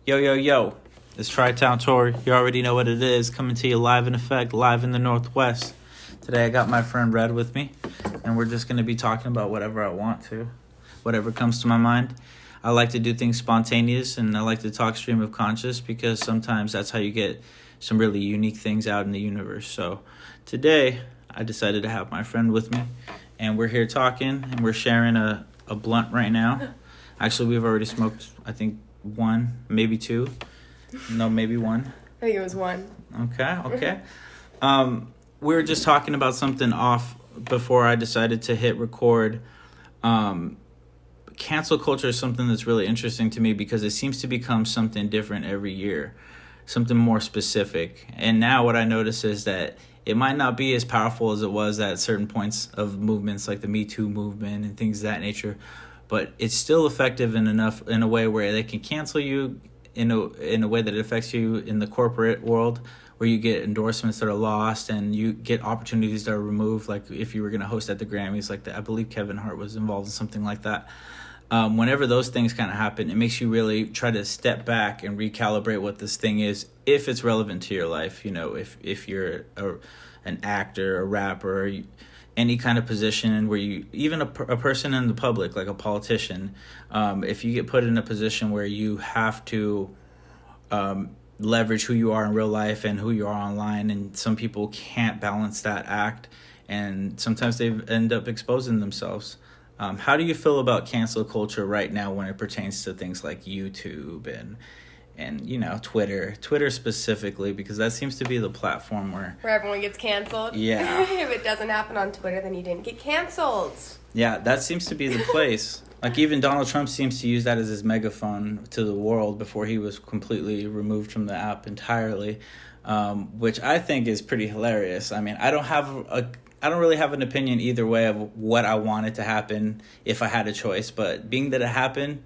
Yo, yo, yo. It's Tri-Town Tory. You already know what it is. Coming to you live in effect, live in the Northwest. Today I got my friend Red with me, and we're just going to be talking about whatever I want to, whatever comes to my mind. I like to do things spontaneous, and I like to talk stream of conscious because sometimes that's how you get some really unique things out in the universe. So today I decided to have my friend with me, and we're here talking, and we're sharing a blunt right now. Actually, we've already smoked, I think, one, maybe two. No, maybe one. I think it was one. Okay. We were just talking about something off before I decided to hit record. Cancel culture is something that's really interesting to me because it seems to become something different every year, something more specific. And now what I notice is that it might not be as powerful as it was at certain points of movements like the Me Too movement and things of that nature, but it's still effective in a way where they can cancel you in a way that it affects you in the corporate world, where you get endorsements that are lost and you get opportunities that are removed. Like if you were going to host at the Grammys, I believe Kevin Hart was involved in something like that. Whenever those things kind of happen, it makes you really try to step back and recalibrate what this thing is, if it's relevant to your life. You know, if you're an actor, a rapper, any kind of position where you, even a person in the public, like a politician, if you get put in a position where you have to leverage who you are in real life and who you are online, and some people can't balance that act, and sometimes they end up exposing themselves. How do you feel about cancel culture right now when it pertains to things like YouTube and you know, Twitter specifically, because that seems to be the platform where everyone gets canceled. Yeah. If it doesn't happen on Twitter, then you didn't get canceled. Yeah, that seems to be the place. Like even Donald Trump seems to use that as his megaphone to the world before he was completely removed from the app entirely, which I think is pretty hilarious. I mean, I don't really have an opinion either way of what I wanted to happen if I had a choice, but being that it happened,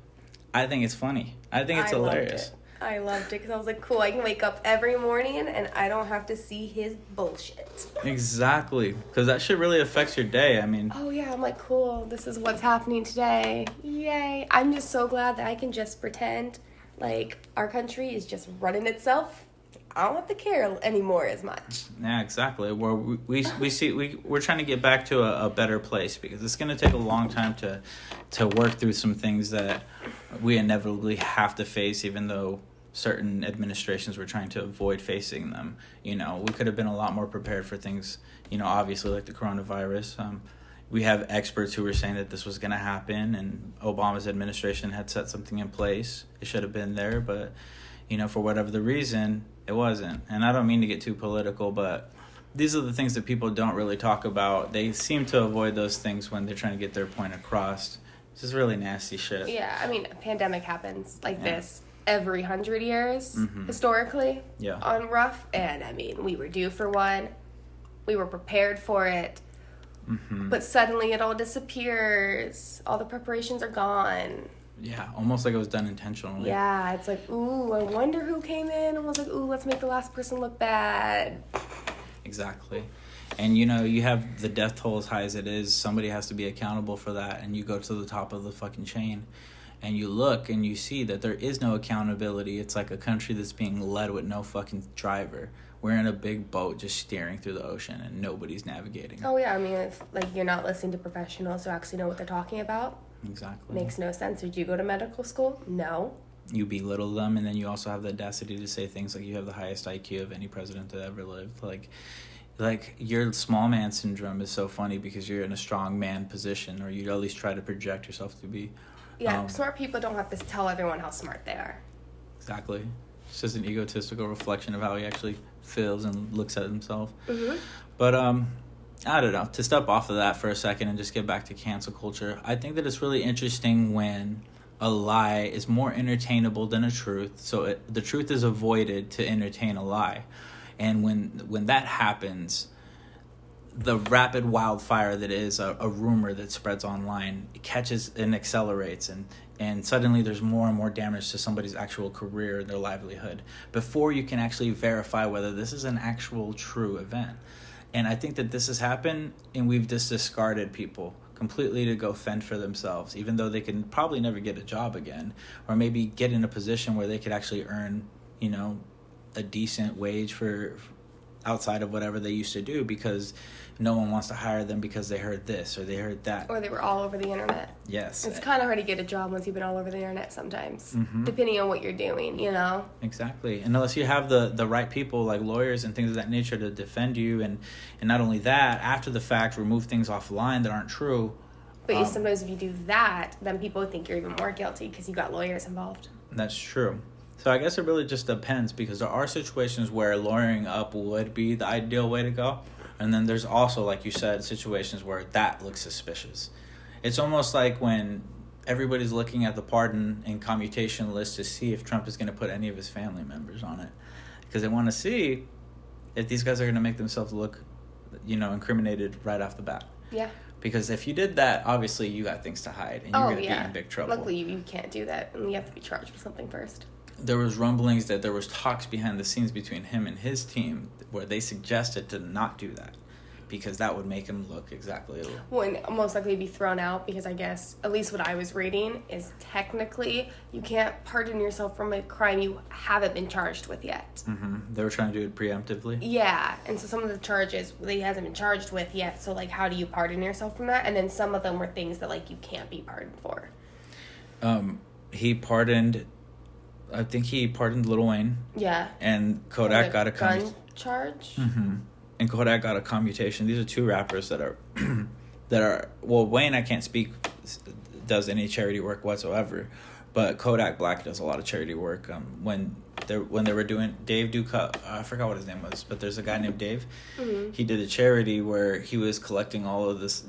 I think it's funny. I think it's hilarious. I loved it because I was like, cool, I can wake up every morning and I don't have to see his bullshit. Exactly, because that shit really affects your day. I mean... Oh, yeah, I'm like, cool, this is what's happening today. Yay. I'm just so glad that I can just pretend like our country is just running itself. I don't have to care anymore as much. Yeah, exactly. Where we're trying to get back to a better place, because it's going to take a long time to work through some things that we inevitably have to face, even though certain administrations were trying to avoid facing them. You know, we could have been a lot more prepared for things, you know, obviously like the coronavirus. We have experts who were saying that this was going to happen, and Obama's administration had set something in place. It should have been there, but, you know, for whatever the reason, it wasn't. And I don't mean to get too political, but these are the things that people don't really talk about. They seem to avoid those things when they're trying to get their point across. This is really nasty shit. Yeah, I mean, a pandemic happens like this every 100 years, historically, on rough. And, I mean, we were due for one. We were prepared for it. But suddenly it all disappears. All the preparations are gone. Yeah, almost like it was done intentionally. Yeah, it's like, ooh, I wonder who came in and was like, ooh, let's make the last person look bad. Exactly. And, you know, you have the death toll as high as it is. Somebody has to be accountable for that. And you go to the top of the fucking chain and you look and you see that there is no accountability. It's like a country that's being led with no fucking driver. We're in a big boat just steering through the ocean and nobody's navigating. Oh, yeah. I mean, if, you're not listening to professionals who actually know what they're talking about. Exactly. Makes no sense. Did you go to medical school? No. You belittle them, and then you also have the audacity to say things like you have the highest IQ of any president that ever lived. Like your small man syndrome is so funny because you're in a strong man position, or you at least try to project yourself to be. Yeah, smart people don't have to tell everyone how smart they are. Exactly. It's just an egotistical reflection of how he actually feels and looks at himself. But I don't know, to step off of that for a second and just get back to cancel culture, I think that it's really interesting when a lie is more entertainable than a truth. So the truth is avoided to entertain a lie. And when that happens, the rapid wildfire that is a rumor that spreads online, it catches and accelerates, and suddenly there's more and more damage to somebody's actual career and their livelihood before you can actually verify whether this is an actual true event. And I think that this has happened, and we've just discarded people completely to go fend for themselves, even though they can probably never get a job again, or maybe get in a position where they could actually earn, you know, a decent wage for outside of whatever they used to do, because no one wants to hire them because they heard this or they heard that. Or they were all over the internet. Yes. It's kind of hard to get a job once you've been all over the internet sometimes, depending on what you're doing, you know? Exactly. And unless you have the right people, like lawyers and things of that nature, to defend you, and not only that, after the fact, remove things offline that aren't true. But sometimes if you do that, then people think you're even more guilty because you got lawyers involved. That's true. So I guess it really just depends, because there are situations where lawyering up would be the ideal way to go. And then there's also, like you said, situations where that looks suspicious. It's almost like when everybody's looking at the pardon and commutation list to see if Trump is going to put any of his family members on it. Because they want to see if these guys are going to make themselves look, you know, incriminated right off the bat. Yeah. Because if you did that, obviously you got things to hide and you're going to be in big trouble. Luckily, you can't do that, and you have to be charged with something first. There was rumblings that there was talks behind the scenes between him and his team where they suggested to not do that, because that would make him look exactly... Well, and most likely be thrown out, because I guess, at least what I was reading, is technically you can't pardon yourself from a crime you haven't been charged with yet. They were trying to do it preemptively? Yeah, and so some of the charges he hasn't been charged with yet, so, like, how do you pardon yourself from that? And then some of them were things that, like, you can't be pardoned for. He pardoned... I think he pardoned Lil Wayne. Yeah. And Kodak got a gun charge. And Kodak got a commutation. These are two rappers that are well, Wayne, I can't speak, does any charity work whatsoever, but Kodak Black does a lot of charity work. When they were doing Dave Duca, I forgot what his name was, but there's a guy named Dave. He did a charity where he was collecting all of this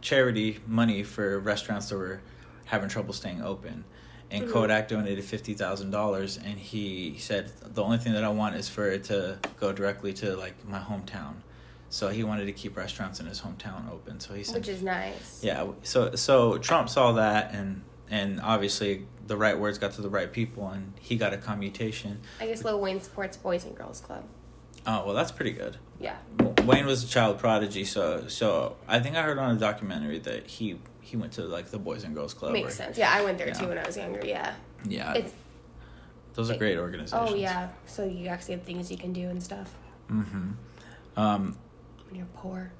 charity money for restaurants that were having trouble staying open. And Kodak donated $50,000, and he said, the only thing that I want is for it to go directly to, like, my hometown. So he wanted to keep restaurants in his hometown open. So he said, which is nice. Yeah. So Trump saw that, and obviously the right words got to the right people, and he got a commutation. I guess Lil Wayne supports Boys and Girls Club. Oh, well, that's pretty good. Yeah. Wayne was a child prodigy, so I think I heard on a documentary that he went to, like, the Boys and Girls Club. Makes sense. Yeah, I went there too when I was younger. Yeah. Yeah. Those are great organizations. Oh yeah. So you actually have things you can do and stuff. When you're poor.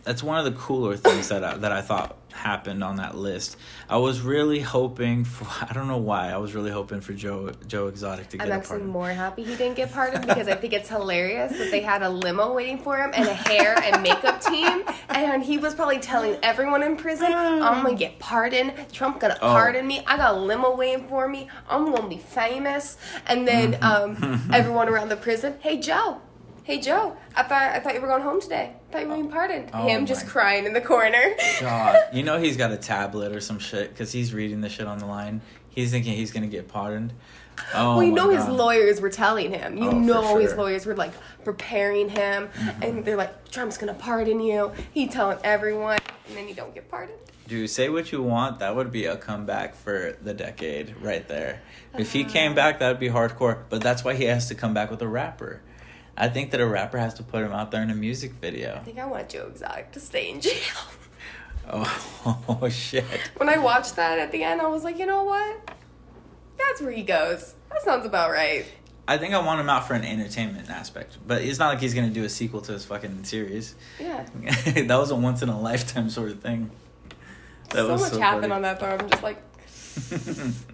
That's one of the cooler things that I thought happened on that list. I was really hoping for, I don't know why, I was really hoping for Joe Exotic to get a pardon. I'm actually more happy he didn't get pardoned, because I think it's hilarious that they had a limo waiting for him and a hair and makeup team, and he was probably telling everyone in prison, I'm going to get pardoned, Trump going to pardon me, I got a limo waiting for me, I'm going to be famous, and then everyone around the prison, hey Joe, I thought you were going home today. I thought you were being pardoned. Him just crying in the corner. God, you know he's got a tablet or some shit, because he's reading the shit on the line. He's thinking he's going to get pardoned. Oh, well, you know his lawyers were telling him. His lawyers were, like, preparing him. And they're like, Trump's going to pardon you. He's telling everyone. And then you don't get pardoned. Dude, say what you want. That would be a comeback for the decade right there. If he came back, that would be hardcore. But that's why he has to come back with a rapper. I think that a rapper has to put him out there in a music video. I think I want Joe Exotic to stay in jail. Oh, shit. When I watched that at the end, I was like, you know what? That's where he goes. That sounds about right. I think I want him out for an entertainment aspect. But it's not like he's going to do a sequel to his fucking series. Yeah. That was a once-in-a-lifetime sort of thing. That so much happened on that though. I'm just like,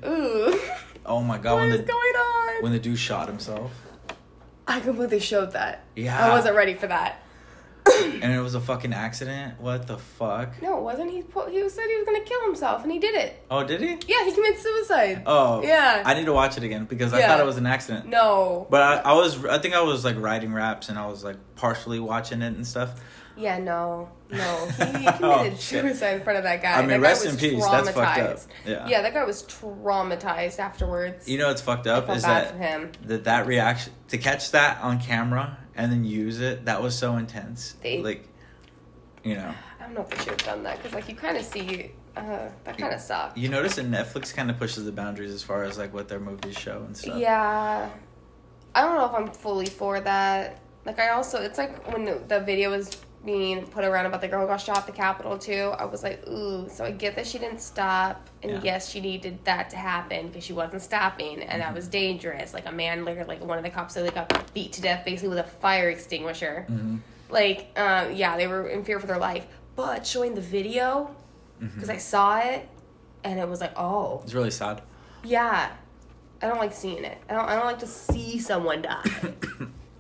ooh. Oh my God. What is going on? When the dude shot himself. I completely showed that. Yeah. I wasn't ready for that. And it was a fucking accident? What the fuck? No, it wasn't. He said he was going to kill himself, and he did it. Oh, did he? Yeah, he committed suicide. Oh. Yeah. I need to watch it again, because I thought it was an accident. No. But I think I was, like, writing raps, and I was, like, partially watching it and stuff. Yeah, no. He committed suicide in front of that guy. I mean, that rest guy was in peace. That's fucked up. Yeah, that guy was traumatized afterwards. You know what's fucked up is that reaction, to catch that on camera and then use it, that was so intense. Like, you know. I don't know if they should have done that, because, like, you kind of see, that kind of sucked. You notice that Netflix kind of pushes the boundaries as far as, like, what their movies show and stuff. Yeah. I don't know if I'm fully for that. Like, it's like when the video was being put around about the girl who got shot at the Capitol too. I was like, ooh. So I get that she didn't stop, and yes, she needed that to happen because she wasn't stopping, and that was dangerous. Like a man, like one of the cops, like got beat to death basically with a fire extinguisher. Like, they were in fear for their life. But showing the video, because I saw it, and it was like, oh, it's really sad. Yeah, I don't like seeing it. I don't like to see someone die.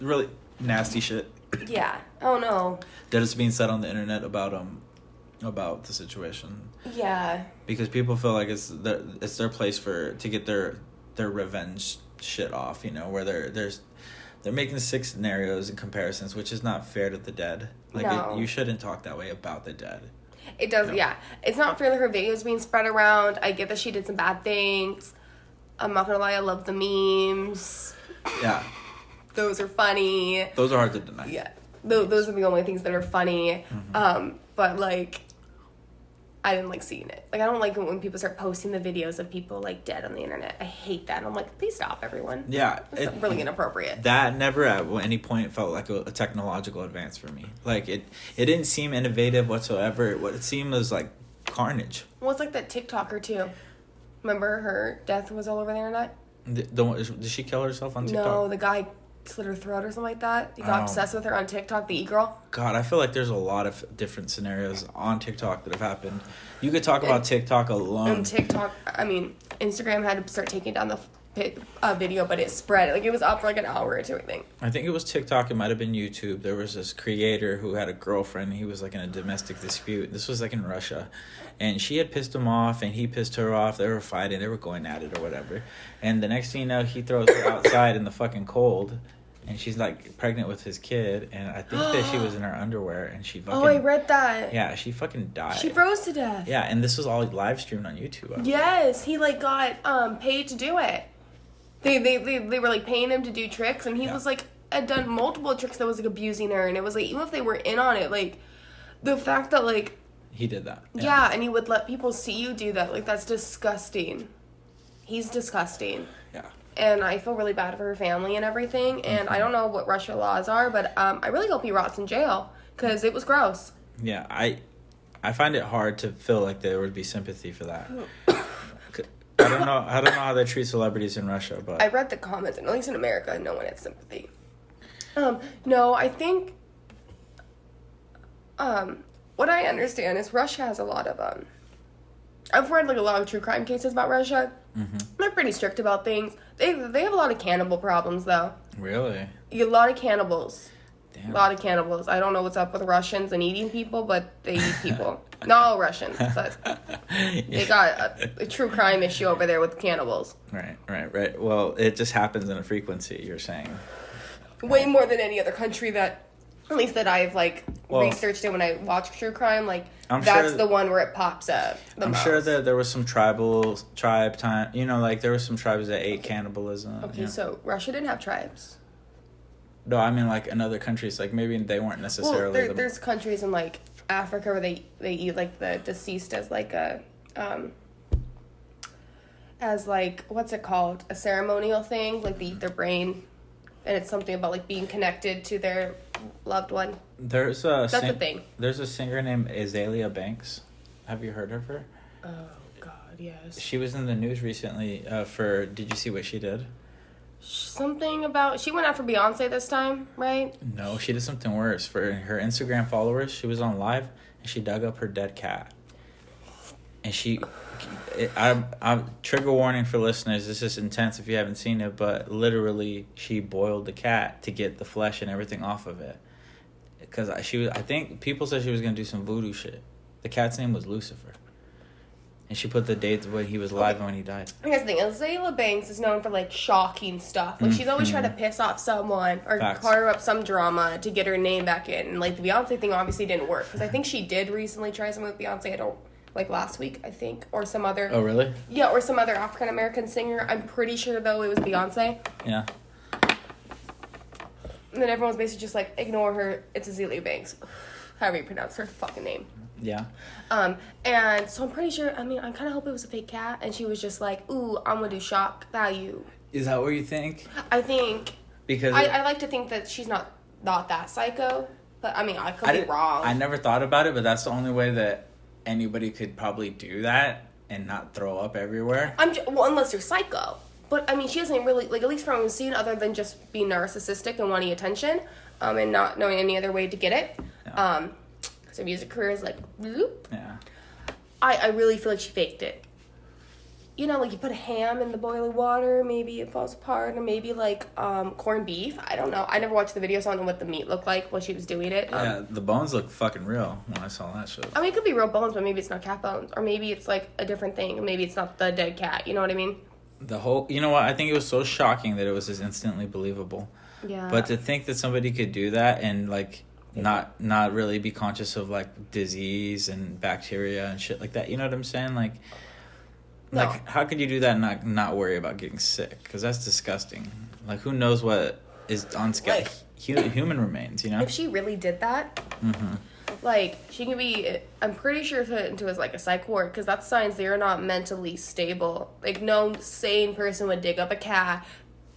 Really nasty shit. Yeah. Oh no. That is being said on the internet about the situation. Yeah. Because people feel like it's their place to get their revenge shit off, you know, where they're making sick scenarios and comparisons, which is not fair to the dead. Like you shouldn't talk that way about the dead. It does, yeah. It's not fair that her videos being spread around. I get that she did some bad things. I'm not gonna lie, I love the memes. Yeah. Those are funny. Those are hard to deny. Yeah. Those are the only things that are funny. But, like, I didn't like seeing it. Like, I don't like it when people start posting the videos of people, like, dead on the internet. I hate that. I'm like, please stop, everyone. Yeah. It's really inappropriate. That never at any point felt like a technological advance for me. Like, it didn't seem innovative whatsoever. What it seemed was, like, carnage. Well, it's like that TikToker, too. Remember her death was all over the internet? Did she kill herself on TikTok? No, the guy slit her throat or something like that. He got obsessed with her on TikTok, the e-girl. God, I feel like there's a lot of different scenarios on TikTok that have happened. You could talk about TikTok alone. And TikTok, I mean, Instagram had to start taking down the video, but it spread. Like, it was up for like an hour or two, I think. I think it was TikTok. It might have been YouTube. There was this creator who had a girlfriend. He was like in a domestic dispute. This was like in Russia. And she had pissed him off, and he pissed her off. They were fighting. They were going at it or whatever. And the next thing you know, he throws her outside in the fucking cold. And she's, like, pregnant with his kid. And I think that she was in her underwear. And she fucking... Oh, I read that. Yeah, she fucking died. She froze to death. Yeah, and this was all live streamed on YouTube. Yes, he, like, got paid to do it. They were, like, paying him to do tricks. And he was, like, had done multiple tricks that was, like, abusing her. And it was, like, even if they were in on it, like, the fact that, like... He did that. Yeah, and he would let people see you do that. Like, that's disgusting. He's disgusting. Yeah. And I feel really bad for her family and everything. And I don't know what Russia laws are, but I really hope he rots in jail because it was gross. Yeah, I find it hard to feel like there would be sympathy for that. I don't know how they treat celebrities in Russia, but I read the comments, and at least in America, no one had sympathy. No, I think what I understand is Russia has a lot of I've read like a lot of true crime cases about Russia. They're pretty strict about things. They have a lot of cannibal problems though. Really? A lot of cannibals. Damn. A lot of cannibals. I don't know what's up with Russians and eating people, but they eat people. Not all Russians, but they got a true crime issue over there with cannibals. Right. Well, it just happens in a frequency, you're saying. Way more than any other country that, at least that I've researched it when I watch true crime. Like, that's the one where it pops up the most. Sure that there was some tribe time. You know, like there were some tribes that ate cannibalism. Okay, so Russia didn't have tribes. No, I mean like in other countries, like maybe they weren't necessarily. Well, there's countries in like Africa where they eat like the deceased as like a as like what's it called, a ceremonial thing, like they eat their brain, and it's something about like being connected to their loved one. That's a thing. There's a singer named Azalea Banks. Have you heard of her? Oh God, yes. She was in the news recently. Did you see what she did? Something about she went after Beyonce this time, right? No, she did something worse. For her Instagram followers, she was on live and she dug up her dead cat. And I'm trigger warning for listeners. This is intense if you haven't seen it, but literally she boiled the cat to get the flesh and everything off of it. Because I think people said she was gonna do some voodoo shit. The cat's name was Lucifer. And she put the dates when he was alive and when he died. Here's the thing. Azalea Banks is known for, like, shocking stuff. Like, she's always trying to piss off someone or carve up some drama to get her name back in. And, like, the Beyonce thing obviously didn't work. Because I think she did recently try something with Beyonce, last week, I think. Or some other... Oh, really? Yeah, or some other African-American singer. I'm pretty sure, though, it was Beyonce. Yeah. And then everyone's basically just like, ignore her. It's Azalea Banks. However you pronounce her fucking name. Yeah. And so I'm pretty sure, I kind of hope it was a fake cat. And she was just like, ooh, I'm going to do shock value. Is that what you think? I think. Because... I like to think that she's not that psycho. But, I mean, I could be wrong. I never thought about it, but that's the only way that anybody could probably do that and not throw up everywhere. Well, unless you're psycho. But, I mean, she doesn't really, like, at least from what I've seen, other than just being narcissistic and wanting attention, and not knowing any other way to get it. Yeah. Because her music career is like, whoop. Yeah. I really feel like she faked it. You know, like, you put a ham in the boiling water, maybe it falls apart, and maybe, like, corned beef. I don't know. I never watched the video, so I don't know what the meat looked like while she was doing it. Yeah, the bones look fucking real when I saw that shit. I mean, it could be real bones, but maybe it's not cat bones. Or maybe it's, like, a different thing. Maybe it's not the dead cat. You know what I mean? You know what? I think it was so shocking that it was just instantly believable. Yeah. But to think that somebody could do that and, like, not really be conscious of, like, disease and bacteria and shit like that. You know what I'm saying? Like... No. Like, how could you do that and not worry about getting sick? Because that's disgusting. Like, who knows what is on scale? Like, human remains, you know? If she really did that, like, she can be, I'm pretty sure, put into as, like, a psych ward, because that's signs they are not mentally stable. Like, no sane person would dig up a cat,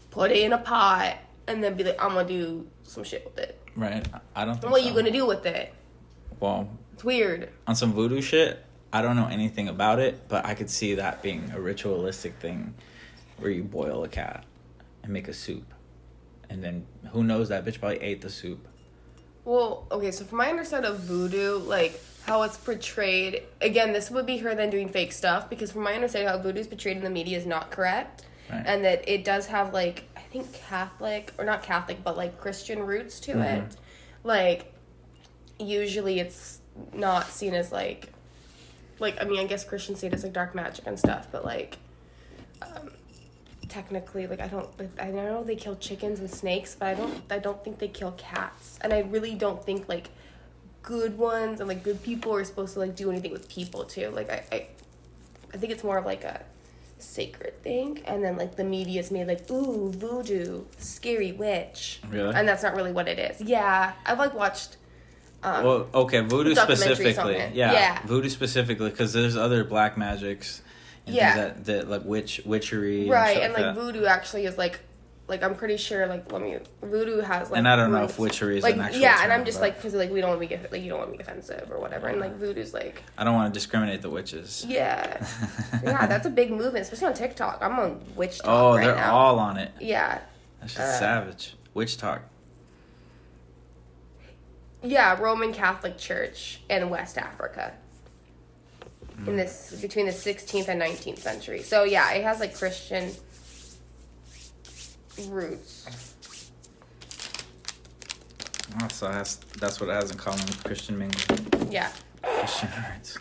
put it in a pot, and then be like, I'm going to do some shit with it. Right. I don't think What are you going to do with it? Well... It's weird. On some voodoo shit... I don't know anything about it, but I could see that being a ritualistic thing where you boil a cat and make a soup. And then, who knows, that bitch probably ate the soup. Well, okay, so from my understanding of voodoo, like, how it's portrayed... Again, this would be her then doing fake stuff, because from my understanding, how voodoo is portrayed in the media is not correct. Right. And that it does have, like, I think Catholic, or not Catholic, but, like, Christian roots to it. Like, usually it's not seen as, like, I mean, I guess Christians see it as, like, dark magic and stuff, but, like, technically, like, I know they kill chickens and snakes, but I don't think they kill cats. And I really don't think, like, good ones and, like, good people are supposed to, like, do anything with people, too. Like, I think it's more of, like, a sacred thing, and then, like, the media's made, like, ooh, voodoo, scary witch. Really? And that's not really what it is. Yeah, I've, like, watched... well, okay, voodoo specifically. Yeah, voodoo specifically, because there's other black magics and things that like witchery. Right, and like voodoo actually is like I'm pretty sure, like, voodoo has, like... And I don't know if witchery is an actual term, and I'm just, like, because, like, we don't want to be, like, you don't want to be offensive or whatever, and, like, voodoo's, like... I don't want to discriminate the witches. Yeah. Yeah, that's a big movement, especially on TikTok. I'm on witch talk right now. Oh, they're all on it. Yeah. That's just savage. Witch talk. Yeah, Roman Catholic Church in West Africa. In between the 16th and 19th century. So, yeah, it has, like, Christian roots. Oh, so that's what it has in common with Christian mingle. Yeah. Christian roots.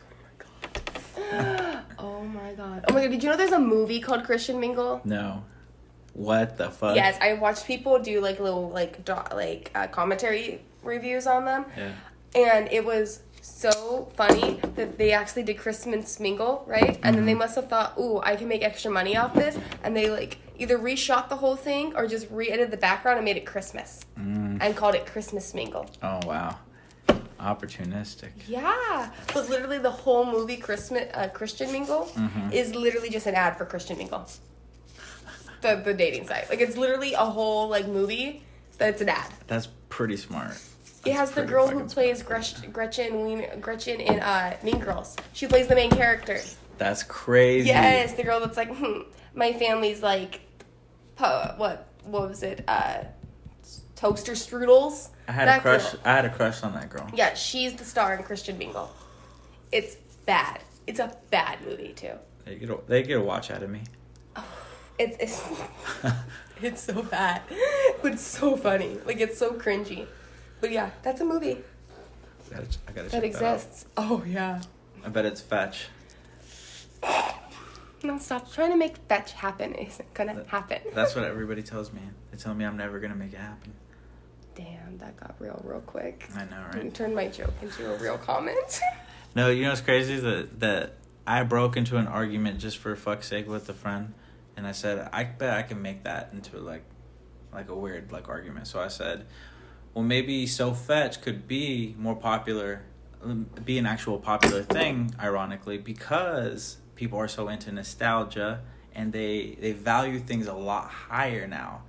Oh my god. Oh my god, did you know there's a movie called Christian Mingle? No. What the fuck? Yes, I watched people do, like, little, like, commentary reviews on them. Yeah. And it was so funny that they actually did Christmas Mingle, right? And then they must have thought, ooh, I can make extra money off this. And they, like, either reshot the whole thing or just re-edited the background and made it Christmas. And called it Christmas Mingle. Oh, wow. Opportunistic. Yeah. But literally the whole movie Christian Mingle is literally just an ad for Christian Mingle. The dating site. Like, it's literally a whole, like, movie that's an ad. That's pretty smart. It has the girl who plays Gretchen in Mean Girls. She plays the main character. That's crazy. Yes, the girl that's like, my family's like, what was it? Toaster strudels. I had a crush. Girl. I had a crush on that girl. Yeah, she's the star in Christian Mingle. It's bad. It's a bad movie too. They get a watch out of me. Oh, it's it's so bad, but it's so funny. Like, it's so cringy. But yeah, that's a movie. I gotta check that exists. That out. Oh yeah. I bet it's fetch. No, stop trying to make fetch happen. It isn't gonna happen. That's what everybody tells me. They tell me I'm never gonna make it happen. Damn, that got real quick. I know, right? You turned my joke into a real comment. No, you know what's crazy is that I broke into an argument just for fuck's sake with a friend, and I said, I bet I can make that into like a weird like argument. So I said, well, maybe So Fetch could be more popular, be an actual popular thing, ironically, because people are so into nostalgia and they value things a lot higher now.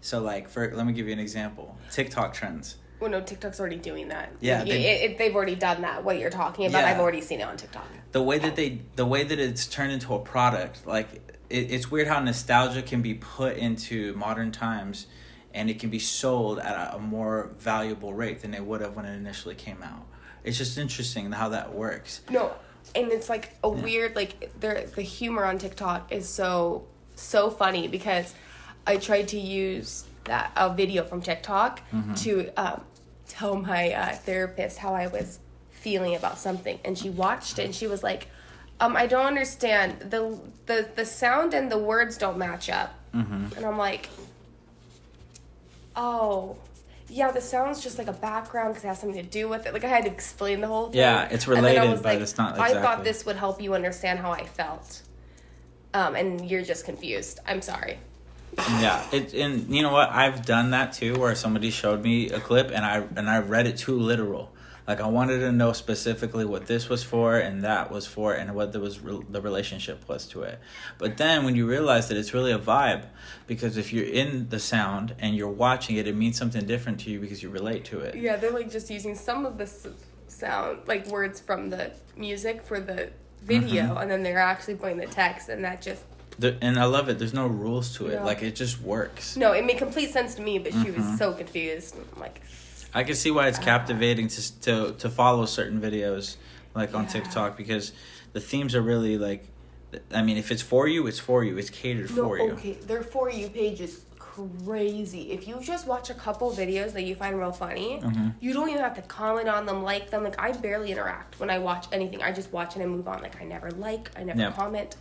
So, like, let me give you an example. TikTok trends. Well, no, TikTok's already doing that. Yeah, they've already done that. What you're talking about, I've already seen it on TikTok. The way that it's turned into a product, like it's weird how nostalgia can be put into modern times, and it can be sold at a more valuable rate than it would have when it initially came out. It's just interesting how that works. No, and it's like a weird, like the humor on TikTok is so funny because I tried to use a video from TikTok to tell my therapist how I was feeling about something, and she watched it and she was like, I don't understand, the sound and the words don't match up. And I'm like, oh yeah, the sound's just like a background because it has something to do with it. Like I had to explain the whole thing. Yeah, it's related, but it's not exactly. I thought this would help you understand how I felt, and you're just confused. I'm sorry. Yeah, and you know what? I've done that too, where somebody showed me a clip and I read it too literal. Like I wanted to know specifically what this was for and that was for, and what the relationship was to it. But then when you realize that it's really a vibe, because if you're in the sound and you're watching it, it means something different to you because you relate to it. Yeah, they're like just using some of the sound, like words from the music for the video, and then they're actually putting the text, and that just. And I love it. There's no rules to it. No. Like, it just works. No, it made complete sense to me, but she was so confused. I'm like... I can see why it's captivating to follow certain videos, like, on TikTok, because the themes are really, like... I mean, if it's for you, it's for you. It's catered for you. Okay, their For You page is crazy. If you just watch a couple videos that you find real funny, you don't even have to comment on them, like them. Like, I barely interact when I watch anything. I just watch it and move on. Like, I never comment.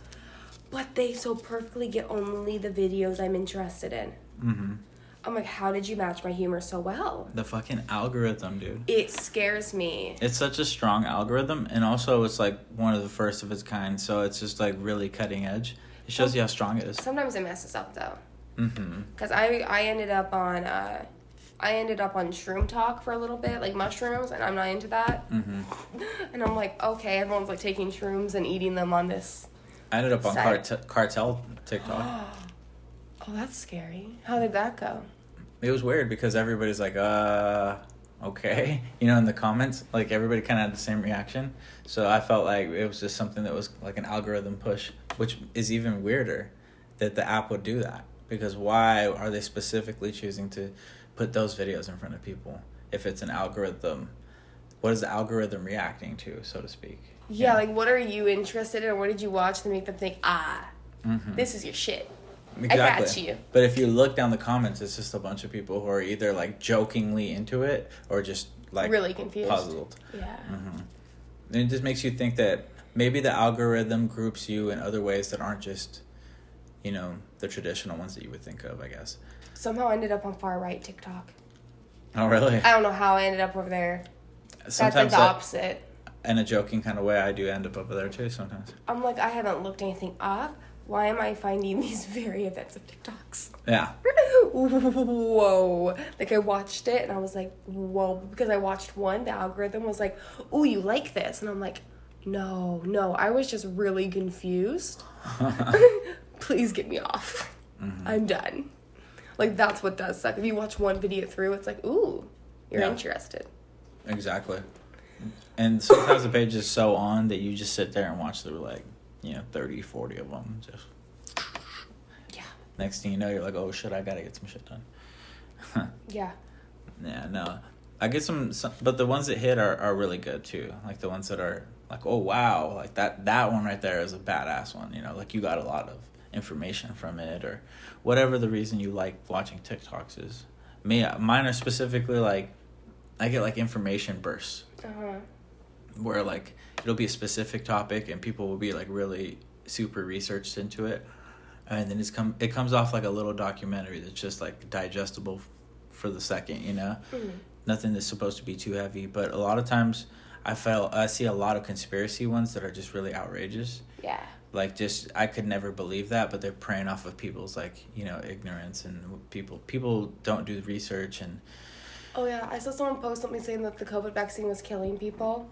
But they so perfectly get only the videos I'm interested in. I'm like, how did you match my humor so well? The fucking algorithm, dude. It scares me. It's such a strong algorithm, and also it's like one of the first of its kind, so it's just like really cutting edge. It shows you how strong it is. Sometimes it messes up though. Because I ended up on Shroom Talk for a little bit, like mushrooms, and I'm not into that. And I'm like, okay, everyone's like taking shrooms and eating them on this. I ended up on cartel TikTok. Oh, that's scary. How did that go? It was weird because everybody's like, okay. You know, in the comments, like everybody kind of had the same reaction. So I felt like it was just something that was like an algorithm push, which is even weirder that the app would do that. Because why are they specifically choosing to put those videos in front of people if it's an algorithm? What is the algorithm reacting to, so to speak? Yeah, like what are you interested in, or what did you watch to make them think, this is your shit. Exactly. I got you. But if you look down the comments, it's just a bunch of people who are either like jokingly into it or just like really confused, puzzled. Yeah. And it just makes you think that maybe the algorithm groups you in other ways that aren't just, you know, the traditional ones that you would think of, I guess. Somehow I ended up on far right TikTok. Oh, really? I don't know how I ended up over there. Sometimes that's like the opposite. In a joking kind of way, I do end up over there too sometimes. I'm like, I haven't looked anything up. Why am I finding these very offensive TikToks? Yeah. Whoa. Like, I watched it, and I was like, whoa. Because I watched one, the algorithm was like, ooh, you like this. And I'm like, no. I was just really confused. Please get me off. I'm done. Like, that's what does suck. If you watch one video through, it's like, ooh, you're interested. Exactly. And sometimes the page is so on that you just sit there and watch through, like, 30, 40 of them. Just next thing you know, you're like, oh shit, I gotta get some shit done. Yeah, no. I get some, but the ones that hit are really good too. Like the ones that are like, oh wow, like that one right there is a badass one. Like you got a lot of information from it, or whatever the reason you like watching TikToks is. Mine are specifically like, I get like information bursts. Where like it'll be a specific topic and people will be like really super researched into it, and then it comes off like a little documentary that's just like digestible for the second, nothing that's supposed to be too heavy. But a lot of times I see a lot of conspiracy ones that are just really outrageous. Yeah, like just I could never believe that, but they're preying off of people's like ignorance, and people don't do research. And oh yeah, I saw someone post something saying that the COVID vaccine was killing people.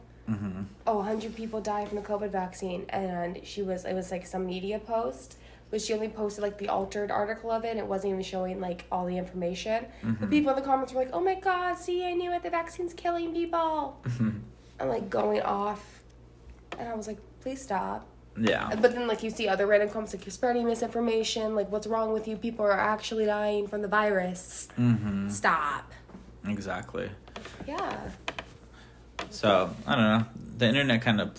100 people died from the COVID vaccine, and it was like some media post, but she only posted, like, the altered article of it, and it wasn't even showing, like, all the information. The people in the comments were like, oh my god, see, I knew it, the vaccine's killing people. And, like, going off. And I was like, please stop. Yeah. But then, like, you see other random comments, like, you're spreading misinformation, like, what's wrong with you? People are actually dying from the virus. Stop. Exactly. Yeah. So, I don't know. The internet kind of...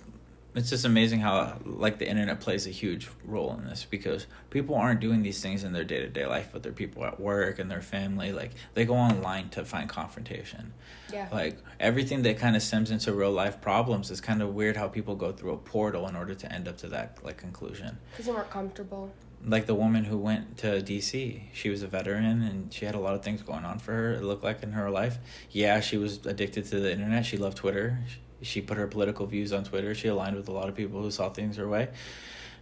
It's just amazing how, like, the internet plays a huge role in this, because people aren't doing these things in their day-to-day life, but they're people at work and their family. Like, they go online to find confrontation. Yeah. Like, everything that kind of stems into real-life problems is kind of weird how people go through a portal in order to end up to that, like, conclusion. Because they weren't comfortable. Like the woman who went to D.C. She was a veteran, and she had a lot of things going on for her, it looked like, in her life. Yeah, she was addicted to the internet. She loved Twitter. She put her political views on Twitter. She aligned with a lot of people who saw things her way.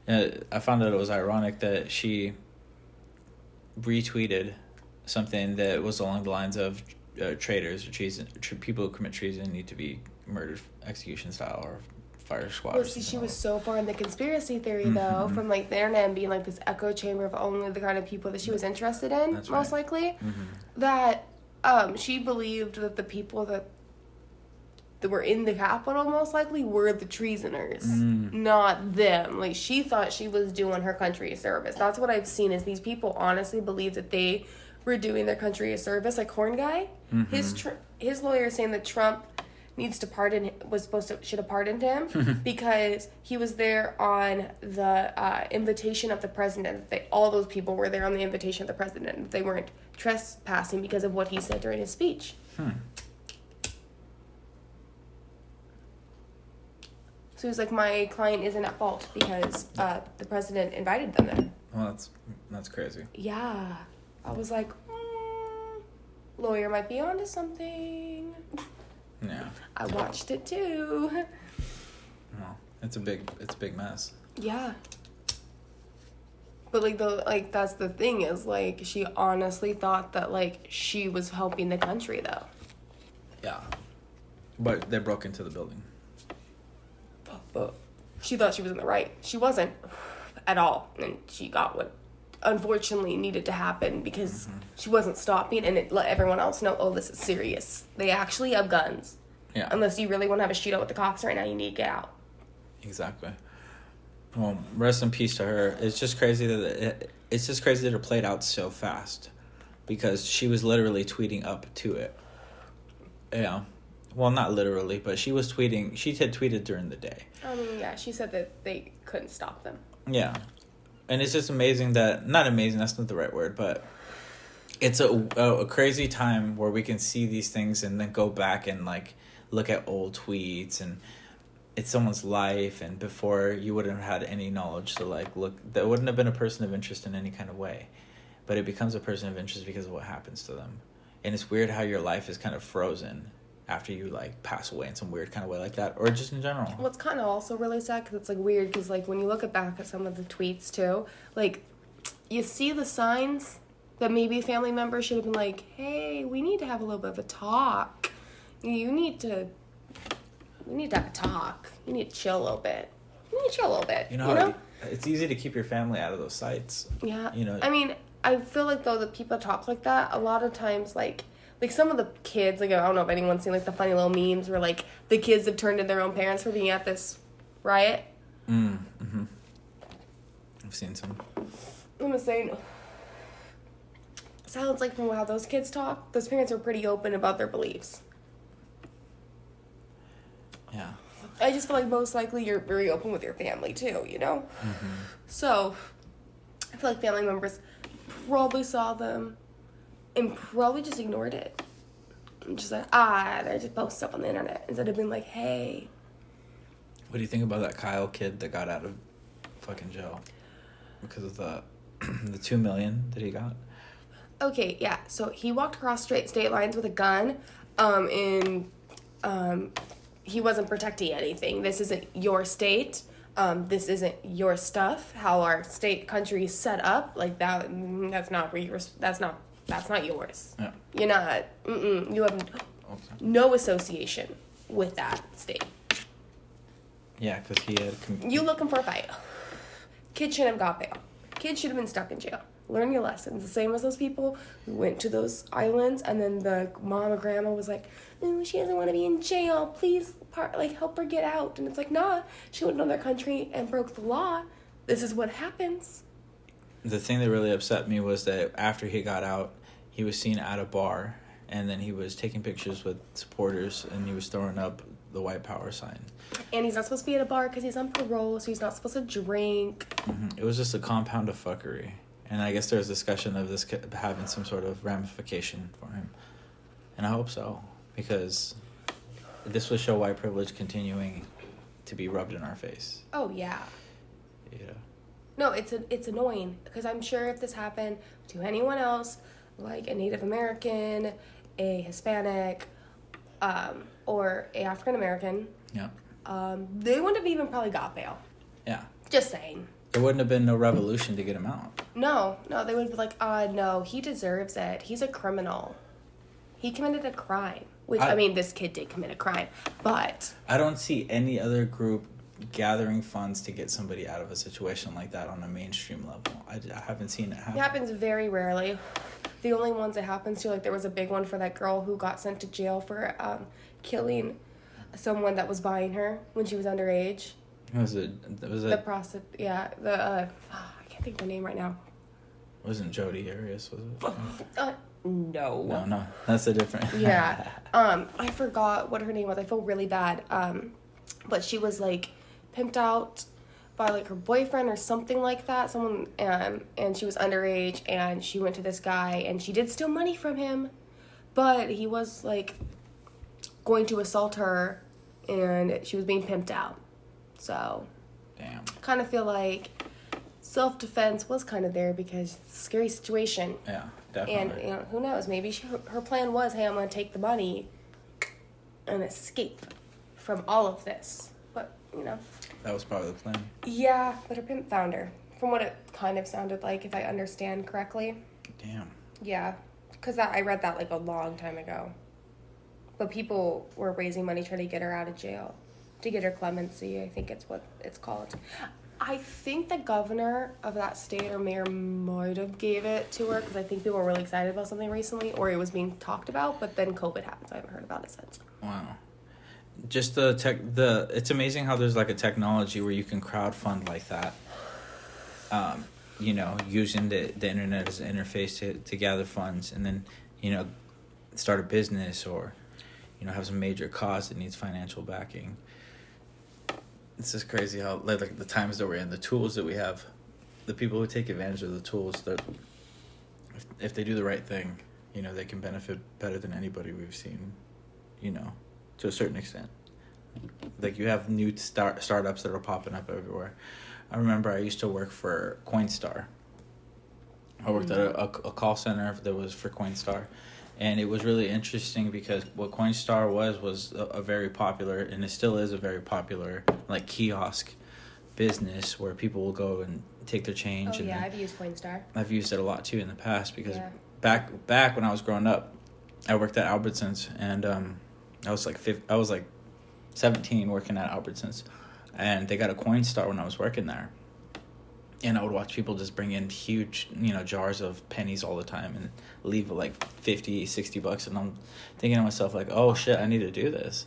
I found out it was ironic that she retweeted something that was along the lines of traitors or treason. People who commit treason need to be murdered execution style or fire squad. Well, see, she was so far in the conspiracy theory, though, from, like, the internet and being, like, this echo chamber of only the kind of people that she was interested in, That's most right. likely, that she believed that the people that were in the Capitol, most likely, were the treasoners, not them. Like, she thought she was doing her country a service. That's what I've seen, is these people honestly believe that they were doing their country a service. Like Horn Guy, his lawyer is saying that Trump needs to pardon, should have pardoned him because he was there on the invitation of the president. All those people were there on the invitation of the president. They weren't trespassing because of what he said during his speech. So he was like, my client isn't at fault because the president invited them there. Well, that's crazy. Yeah. I was like, lawyer might be onto something. Yeah. I watched it too. Well, it's a big mess. Yeah. But that's the thing is, like, she honestly thought that, like, she was helping the country, though. Yeah. But they broke into the building. But she thought she was in the right. She wasn't at all. And she got what unfortunately needed to happen because she wasn't stopping, and it let everyone else know, oh, this is serious. They actually have guns. Yeah. Unless you really want to have a shootout with the cops right now, you need to get out. Exactly. Well, rest in peace to her. It's just crazy that it played out so fast, because she was literally tweeting up to it. Yeah. Well, not literally, but she was tweeting. She had tweeted during the day. I mean, yeah, she said that they couldn't stop them. Yeah. And it's just amazing that, not amazing, that's not the right word, but it's a crazy time where we can see these things and then go back and, like, look at old tweets, and it's someone's life, and before you wouldn't have had any knowledge to, like, look, that wouldn't have been a person of interest in any kind of way, but it becomes a person of interest because of what happens to them. And it's weird how your life is kind of frozen after you, like, pass away in some weird kind of way like that, or just in general. Well, it's kind of also really sad because it's, like, weird because, like, when you look back at some of the tweets, too, like, you see the signs that maybe a family member should have been like, hey, we need to have a little bit of a talk. We need to have a talk. You need to chill a little bit. You know? It's easy to keep your family out of those sites. Yeah. You know? I mean, I feel like, though, that people talk like that, a lot of times, like some of the kids, like, I don't know if anyone's seen, like, the funny little memes where, like, the kids have turned in their own parents for being at this riot. Mm-hmm. I've seen some. I'm just saying, sounds like from how those kids talk, those parents are pretty open about their beliefs. Yeah. I just feel like most likely you're very open with your family, too, you know? Mm-hmm. So, I feel like family members probably saw them and probably just ignored it. I'm just like, they just post stuff on the internet instead of being like, hey. What do you think about that Kyle kid that got out of fucking jail because of the $2 million that he got? Okay, yeah. So he walked across state lines with a gun, and he wasn't protecting anything. This isn't your state. This isn't your stuff. How our country is set up, like that. That's not where that's not yours. Yeah. You're not. You have no association with that state. Yeah, because he had... You looking for a fight. Kid shouldn't have got bail. Kids should have been stuck in jail. Learn your lessons. The same as those people who went to those islands, and then the mom or grandma was like, "Ooh, she doesn't want to be in jail. Please, help her get out." And it's like, nah, she went to another country and broke the law. This is what happens. The thing that really upset me was that after he got out, he was seen at a bar, and then he was taking pictures with supporters, and he was throwing up the white power sign. And he's not supposed to be at a bar because he's on parole, so he's not supposed to drink. Mm-hmm. It was just a compound of fuckery. And I guess there's discussion of this having some sort of ramification for him. And I hope so, because this will show white privilege continuing to be rubbed in our face. Oh, yeah. Yeah. No, it's annoying, because I'm sure if this happened to anyone else, like a Native American, a Hispanic, or a African American, yeah, they wouldn't have even probably got bail. Yeah. Just saying. There wouldn't have been no revolution to get him out. No, they would be like, no, he deserves it. He's a criminal. He committed a crime. Which, I mean, this kid did commit a crime, but... I don't see any other group gathering funds to get somebody out of a situation like that on a mainstream level. I haven't seen it happen. It happens very rarely. The only ones it happens to, like, there was a big one for that girl who got sent to jail for killing someone that was buying her when she was underage. Was it the prostitute? Yeah, I can't think of her name right now. Wasn't Jodi Arias, was it? No. No, that's a different. Yeah, I forgot what her name was. I feel really bad. But she was like pimped out by like her boyfriend or something like that. Someone, and she was underage, and she went to this guy, and she did steal money from him, but he was like going to assault her, and she was being pimped out. So, damn. Kind of feel like self-defense was kind of there because it's a scary situation. Yeah, definitely. And, who knows? Maybe her plan was, hey, I'm going to take the money and escape from all of this. But, That was probably the plan. Yeah, but her pimp found her. From what it kind of sounded like, if I understand correctly. Damn. Yeah, because I read that like a long time ago. But people were raising money trying to get her out of jail. To get her clemency, I think it's what it's called. I think the governor of that state or mayor might have gave it to her because I think people were really excited about something recently, or it was being talked about, but then COVID happened, so I haven't heard about it since. Wow. Just it's amazing how there's like a technology where you can crowdfund like that. Using the internet as an interface to gather funds, and then, start a business or, have some major cause that needs financial backing. It's just crazy how like the times that we're in, the tools that we have, the people who take advantage of the tools, that if they do the right thing, they can benefit better than anybody we've seen, to a certain extent. Like you have new startups that are popping up everywhere. I remember I used to work for Coinstar. I worked at a call center that was for Coinstar. And it was really interesting because what Coinstar was a very popular, and it still is a very popular, like, kiosk business where people will go and take their change. Oh, yeah, I've used Coinstar. I've used it a lot, too, in the past because back when I was growing up, I worked at Albertsons, and I was like 17 working at Albertsons, and they got a Coinstar when I was working there. And I would watch people just bring in huge, jars of pennies all the time and leave like $50, $60. And I'm thinking to myself, like, oh, shit, I need to do this.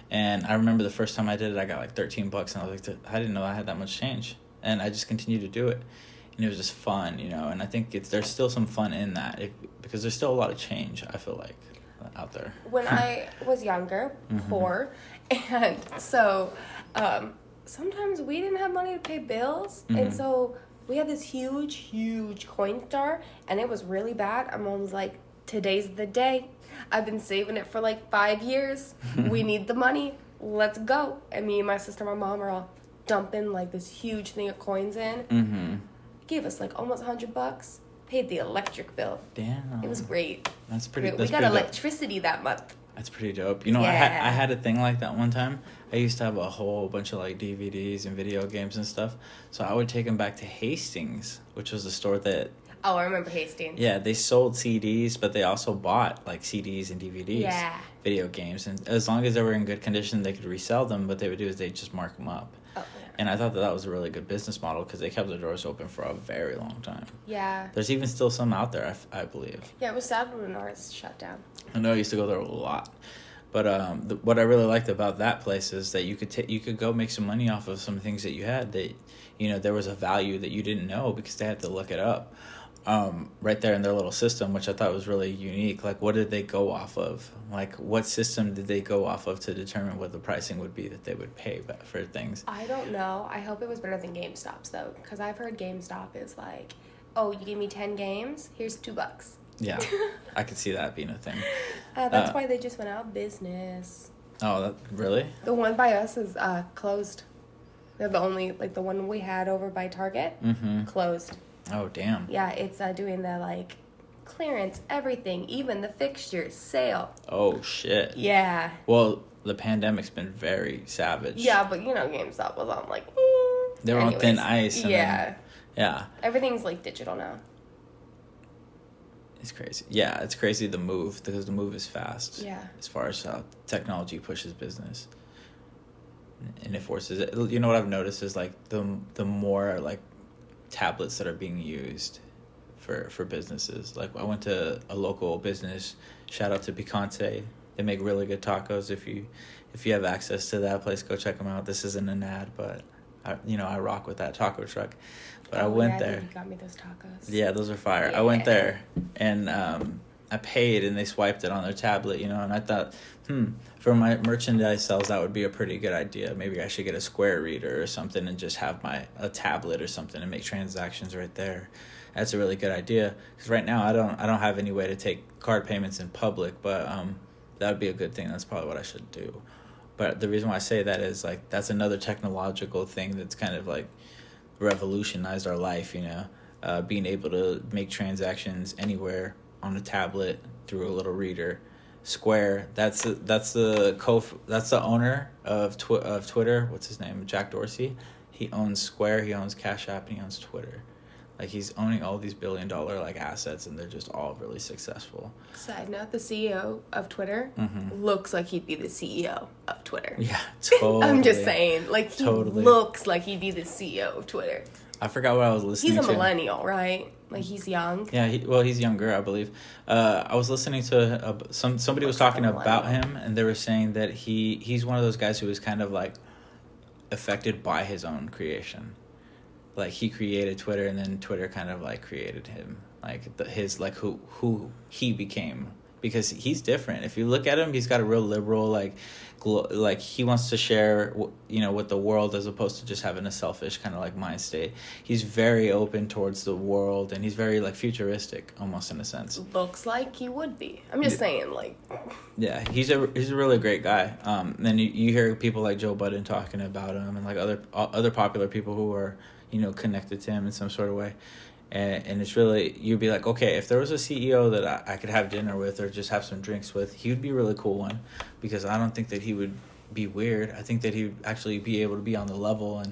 And I remember the first time I did it, I got like $13. And I was like, I didn't know I had that much change. And I just continued to do it. And it was just fun, And I think there's still some fun in that because there's still a lot of change, I feel like, out there. When I was younger, poor, and so... sometimes we didn't have money to pay bills, and so we had this huge Coinstar, and it was really bad. My mom was like, today's the day. I've been saving it for like 5 years. We need the money. Let's go. And me and my sister and my mom are all dumping like this huge thing of coins in. Gave us like almost $100. Paid the electric bill. Damn. It was great. That's pretty. We got electricity that month. That's pretty dope. I had a thing like that one time. I used to have a whole bunch of like DVDs and video games and stuff. So I would take them back to Hastings, which was the store that... Oh, I remember Hastings. Yeah, they sold CDs, but they also bought like CDs and DVDs. Yeah. Video games. And as long as they were in good condition, they could resell them. What they would do is they'd just mark them up. Oh, yeah. And I thought that was a really good business model because they kept their doors open for a very long time. Yeah. There's even still some out there, I believe. Yeah, it was sad when ours shut down. I know I used to go there a lot. But what I really liked about that place is that you could go make some money off of some things that you had that, there was a value that you didn't know because they had to look it up right there in their little system, which I thought was really unique. Like, what did they go off of? Like, what system did they go off of to determine what the pricing would be that they would pay for things? I don't know. I hope it was better than GameStop's, though, because I've heard GameStop is like, oh, you give me 10 games, here's $2. Yeah, I could see that being a thing. That's why they just went out of business. Oh, really? The one by us is closed. They're the only, the one we had over by Target, closed. Oh, damn. Yeah, it's doing the, clearance, everything, even the fixtures, sale. Oh, shit. Yeah. Well, the pandemic's been very savage. Yeah, but, GameStop was on, they were on thin ice. Yeah. Yeah. Everything's, digital now. It's crazy. Yeah, it's crazy the move because the move is fast. Yeah. As far as how technology pushes business, and it forces it. You know what I've noticed is the more tablets that are being used for businesses. Like I went to a local business. Shout out to Picante. They make really good tacos. If you have access to that place, go check them out. This isn't an ad, but I rock with that taco truck. But I went there. You got me those tacos. Yeah, those are fire. Yeah. I went there and I paid and they swiped it on their tablet, and I thought, for my merchandise sales, that would be a pretty good idea. Maybe I should get a Square reader or something and just have a tablet or something and make transactions right there. That's a really good idea because right now I don't have any way to take card payments in public, but that would be a good thing. That's probably what I should do. But the reason why I say that is that's another technological thing that's kind of revolutionized our life, being able to make transactions anywhere on a tablet through a little reader. Square, that's the owner of Twitter. What's his name? Jack Dorsey. He owns Square, he owns Cash App, and he owns Twitter. He's owning all these billion-dollar assets, and they're just all really successful. Side note: the CEO of Twitter looks like he'd be the CEO of Twitter. Yeah, totally. I'm just saying, he looks like he'd be the CEO of Twitter. I forgot what I was listening to. He's a millennial, right? He's young. Yeah, he's younger, I believe. I was listening to somebody was talking about him, and they were saying that he's one of those guys who was kind of affected by his own creation. He created Twitter, and then Twitter kind of created him, who he became, because he's different. If you look at him, he's got a real liberal he wants to share with the world as opposed to just having a selfish kind of mind state. He's very open towards the world, and he's very futuristic almost in a sense. Looks like he would be. I'm just saying Yeah, he's a really great guy. Then you hear people like Joe Budden talking about him, and other popular people who are connected to him in some sort of way. And it's really, you'd be like, okay, if there was a CEO that I could have dinner with or just have some drinks with, he would be a really cool one, because I don't think that he would be weird. I think that he would actually be able to be on the level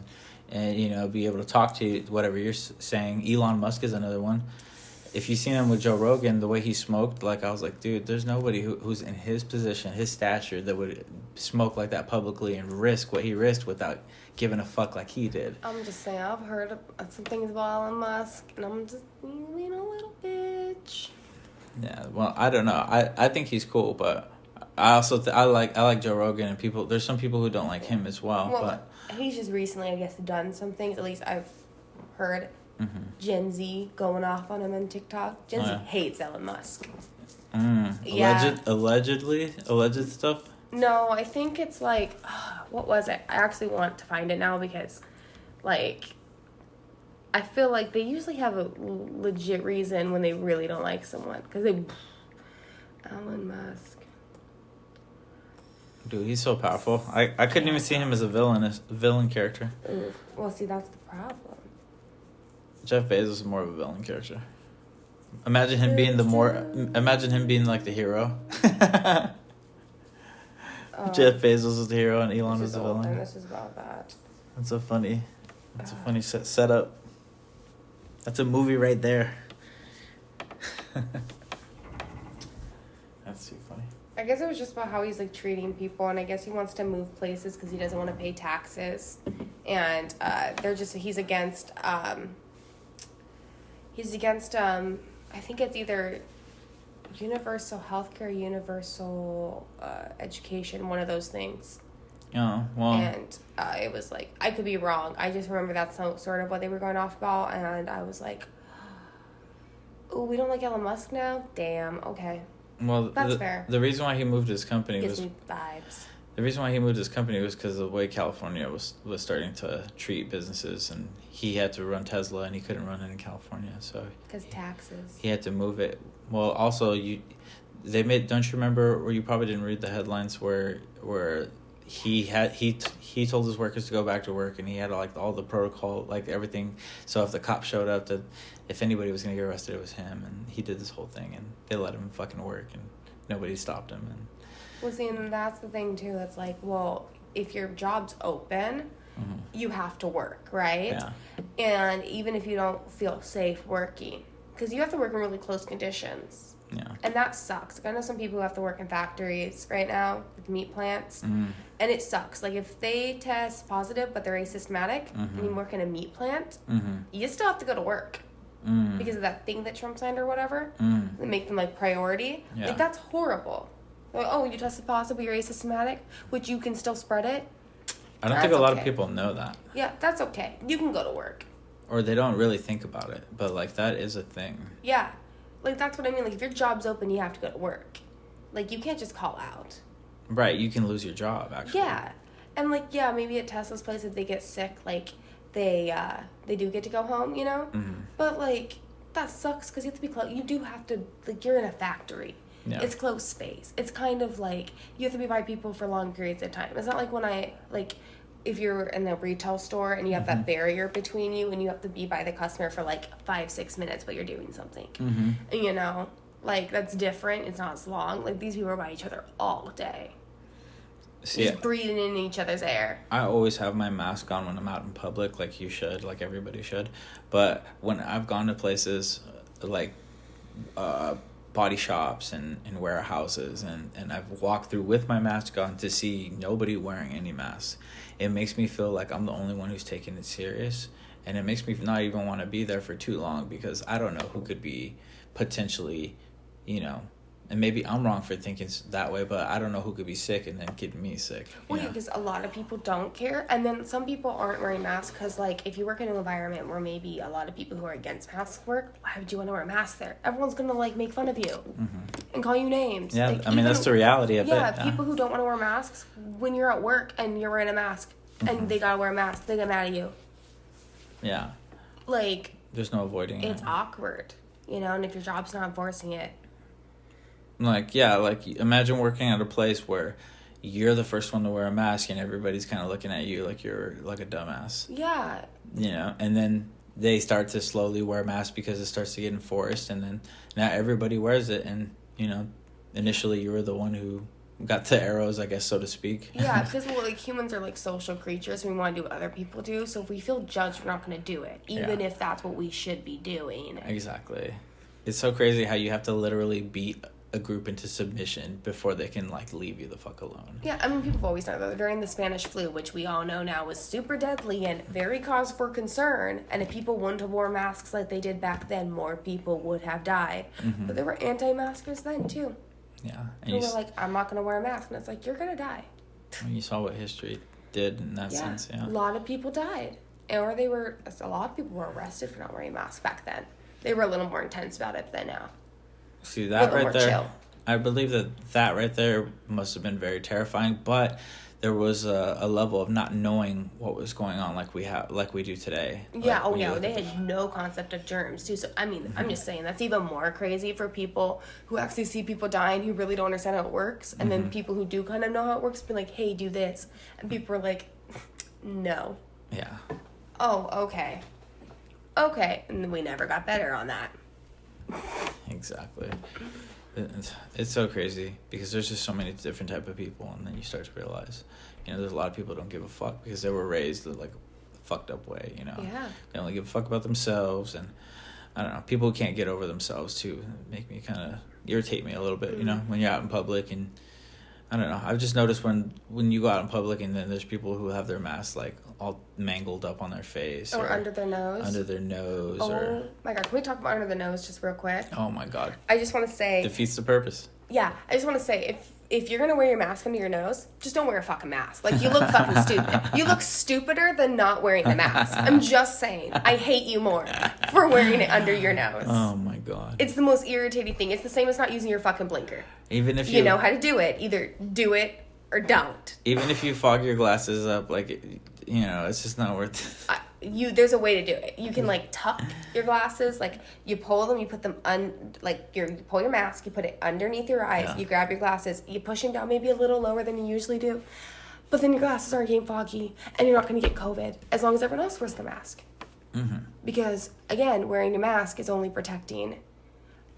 and be able to talk to whatever you're saying. Elon Musk is another one. If you seen him with Joe Rogan, the way he smoked, I was like, dude, there's nobody who's in his position, his stature, that would smoke like that publicly and risk what he risked without giving a fuck like he did. I'm just saying, I've heard some things about Elon Musk, and I'm just being a little bitch. Yeah, well, I don't know. I think he's cool, but I also I like Joe Rogan, and people. There's some people who don't like him as well. But he's just recently, I guess, done some things. At least I've heard. Gen Z going off on him on TikTok. Gen Z hates Elon Musk. Yeah. Alleged stuff? No, I think it's what was it? I actually want to find it now because, I feel like they usually have a legit reason when they really don't like someone. Because Elon Musk. Dude, he's so powerful. I couldn't even see him as a villain character. Ooh. Well, see, that's the problem. Jeff Bezos is more of a villain character. Imagine him being the hero. Jeff Bezos is the hero and Elon is the villain. And this is about that. That's a funny setup. That's a movie right there. That's too funny. I guess it was just about how he's treating people, and I guess he wants to move places because he doesn't want to pay taxes, and he's against I think it's either universal healthcare, universal education, one of those things. Oh, well. And it was like, I could be wrong. I just remember that's sort of what they were going off about, and I was like, oh, we don't like Elon Musk now? Damn, okay. Well, that's fair. The reason why he moved his company gives me vibes. The reason why he moved his company was because of the way California was starting to treat businesses, and he had to run Tesla, and he couldn't run it in California, so because taxes. He had to move it. Well, also don't you remember, or you probably didn't read the headlines where he told his workers to go back to work, and he had like all the protocol, like everything. So if the cop showed up, that if anybody was gonna get arrested, it was him, and he did this whole thing, and they let him fucking work, and nobody stopped him. And well, see, and that's the thing too. It's like, well, if your job's open, you have to work, right? Yeah. And even if you don't feel safe working, because you have to work in really close conditions. Yeah. And that sucks. Like, I know some people who have to work in factories right now, with meat plants, and it sucks. Like, if they test positive but they're asymptomatic, and you work in a meat plant, you still have to go to work. Because of that thing that Trump signed or whatever, that make them like priority. Yeah. Like, that's horrible. Like, oh, you tested positive, you're asymptomatic, which you can still spread it. I don't think a lot of people know that. Yeah, that's okay. You can go to work. Or they don't really think about it, but like that is a thing. Yeah, like that's what I mean. Like if your job's open, you have to go to work. Like you can't just call out. Right, you can lose your job actually. Yeah, and like yeah, maybe at Tesla's place if they get sick, like they do get to go home, you know. But like that sucks because you have to be close. You do have to, like, you're in a factory. Yeah. It's closed space. It's kind of like you have to be by people for long periods of time. It's not like when if you're in the retail store and you have that barrier between you and you have to be by the customer for like 5-6 minutes while you're doing something. And, you know, like that's different. It's not as long. Like these people are by each other all day. Just breathing in each other's air. I always have my mask on when I'm out in public, like you should, like everybody should. But when I've gone to places like body shops and warehouses and I've walked through with my mask on to see nobody wearing any masks, it makes me feel like I'm the only one who's taking it serious, and it makes me not even want to be there for too long because I don't know who could be potentially, you know, and maybe I'm wrong for thinking that way, but I don't know who could be sick and then get me sick. Well, because a lot of people don't care, and then some people aren't wearing masks because, like, if you work in an environment where maybe a lot of people who are against masks work, why would you want to wear a mask there? Everyone's going to, like, make fun of you and call you names. Yeah, like, I mean, that's the reality of it. Yeah, people who don't want to wear masks, when you're at work and you're wearing a mask and they got to wear a mask, they get mad at you. Yeah. Like... There's no avoiding it. It's awkward, you know, and if your job's not enforcing it, like, yeah, like, imagine working at a place where you're the first one to wear a mask and everybody's kind of looking at you like you're, like, a dumbass. Yeah. You know, and then they start to slowly wear masks because it starts to get enforced, and then now everybody wears it, and, you know, initially you were the one who got the arrows, I guess, so to speak. Yeah, because, well, like, humans are, like, social creatures, and we want to do what other people do, so if we feel judged, we're not going to do it, even if that's what we should be doing. Exactly. It's so crazy how you have to literally beat a group into submission before they can, like, leave you the fuck alone. Yeah, I mean, people have always known that during the Spanish flu, which we all know now was super deadly and very cause for concern, and if people wouldn't have worn masks like they did back then, more people would have died. But there were anti-maskers then, too. Yeah. And who were like, I'm not going to wear a mask. And it's like, you're going to die. And you saw what history did in that sense, yeah. A lot of people died. Or a lot of people were arrested for not wearing masks back then. They were a little more intense about it than now. See, that right there, chill. I believe that right there must have been very terrifying, but there was a level of not knowing what was going on like we do today. Yeah, like, they had no concept of germs, too. So, I mean, I'm just saying, that's even more crazy for people who actually see people dying who really don't understand how it works, and then people who do kind of know how it works be like, hey, do this. And people are like, no. Yeah. Oh, okay. Okay. And then we never got better on that. Exactly. It's so crazy because there's just so many different type of people, and then you start to realize, you know, there's a lot of people who don't give a fuck because they were raised like a fucked up way, you know. Yeah. They only give a fuck about themselves, and I don't know, people who can't get over themselves too make me kind of irritate me a little bit, you know, when you're out in public and I don't know. I've just noticed when you go out in public and then there's people who have their masks like all mangled up on their face or under their nose. Under their nose. Oh my god! Can we talk about under the nose just real quick? Oh my god! I just want to say defeats the purpose. Yeah, I just want to say if you're gonna wear your mask under your nose, just don't wear a fucking mask. Like, you look fucking stupid. You look stupider than not wearing the mask. I'm just saying. I hate you more for wearing it under your nose. Oh my god. It's the most irritating thing. It's the same as not using your fucking blinker. Even if you know how to do it, either do it or don't. Even if you fog your glasses up, like, you know, it's just not worth it. There's a way to do it. You can, like, tuck your glasses, like, you pull them, you put them you pull your mask, you put it underneath your eyes, you grab your glasses, you push them down maybe a little lower than you usually do, but then your glasses aren't getting foggy, and you're not going to get COVID, as long as everyone else wears the mask. Mm-hmm. Because, again, wearing a mask is only protecting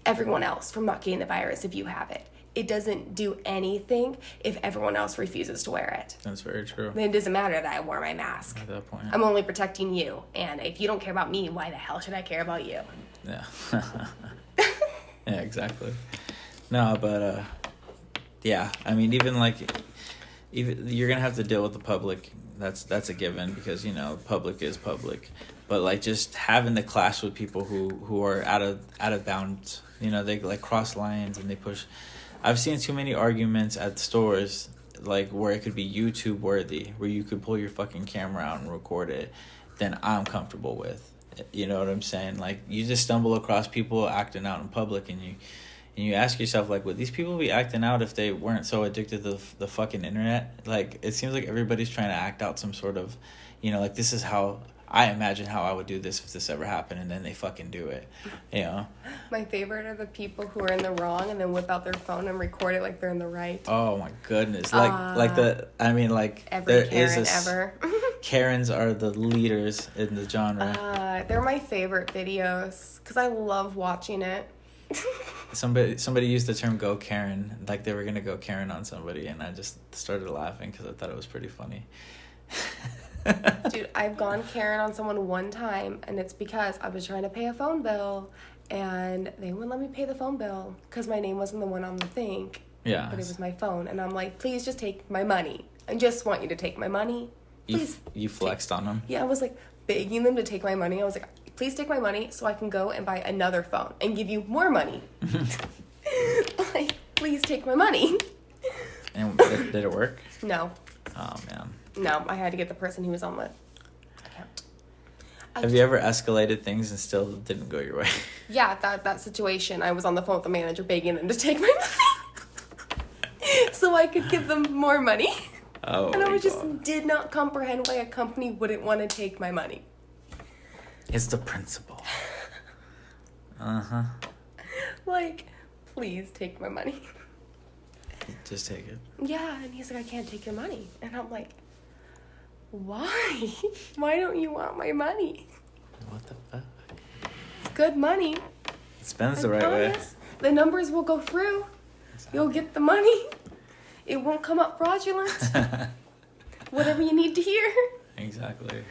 everyone else from not getting the virus if you have it. It doesn't do anything if everyone else refuses to wear it. That's very true. Then it doesn't matter that I wore my mask. At that point. I'm only protecting you. And if you don't care about me, why the hell should I care about you? Yeah. Yeah, exactly. No, but, yeah. I mean, even you're going to have to deal with the public. That's a given because, you know, public is public. But, like, just having the clash with people who are out of bounds, you know, they, like, cross lines and they push. I've seen too many arguments at stores, like, where it could be YouTube worthy, where you could pull your fucking camera out and record it, than I'm comfortable with. You know what I'm saying? Like, you just stumble across people acting out in public, and you ask yourself, like, would these people be acting out if they weren't so addicted to the fucking internet? Like, it seems like everybody's trying to act out some sort of, you know, like, this is how I imagine how I would do this if this ever happened, and then they fucking do it, you know? My favorite are the people who are in the wrong and then whip out their phone and record it like they're in the right. Oh, my goodness. Every Karen ever. Karens are the leaders in the genre. They're my favorite videos because I love watching it. Somebody used the term "go Karen," like they were going to go Karen on somebody, and I just started laughing because I thought it was pretty funny. Dude, I've gone Karen on someone one time, and it's because I was trying to pay a phone bill, and they wouldn't let me pay the phone bill because my name wasn't the one on the thing. Yeah. But it was my phone, and I'm like, please just take my money. I just want you to take my money. Please. You flexed on them? Yeah, I was like begging them to take my money. I was like, please take my money so I can go and buy another phone and give you more money. Like, please take my money. And did it work? No. Oh, man. No, I had to get the person who was on the account. Have you ever escalated things and still didn't go your way? Yeah, that situation. I was on the phone with the manager begging them to take my money so I could give them more money. Oh, and I just did not comprehend why a company wouldn't want to take my money. It's the principle. Uh-huh. Like, please take my money. Just take it. Yeah, and he's like, I can't take your money. And I'm like, why? Why don't you want my money? What the fuck? It's good money. It spends the right way. The numbers will go through. Exactly. You'll get the money. It won't come up fraudulent. Whatever you need to hear. Exactly.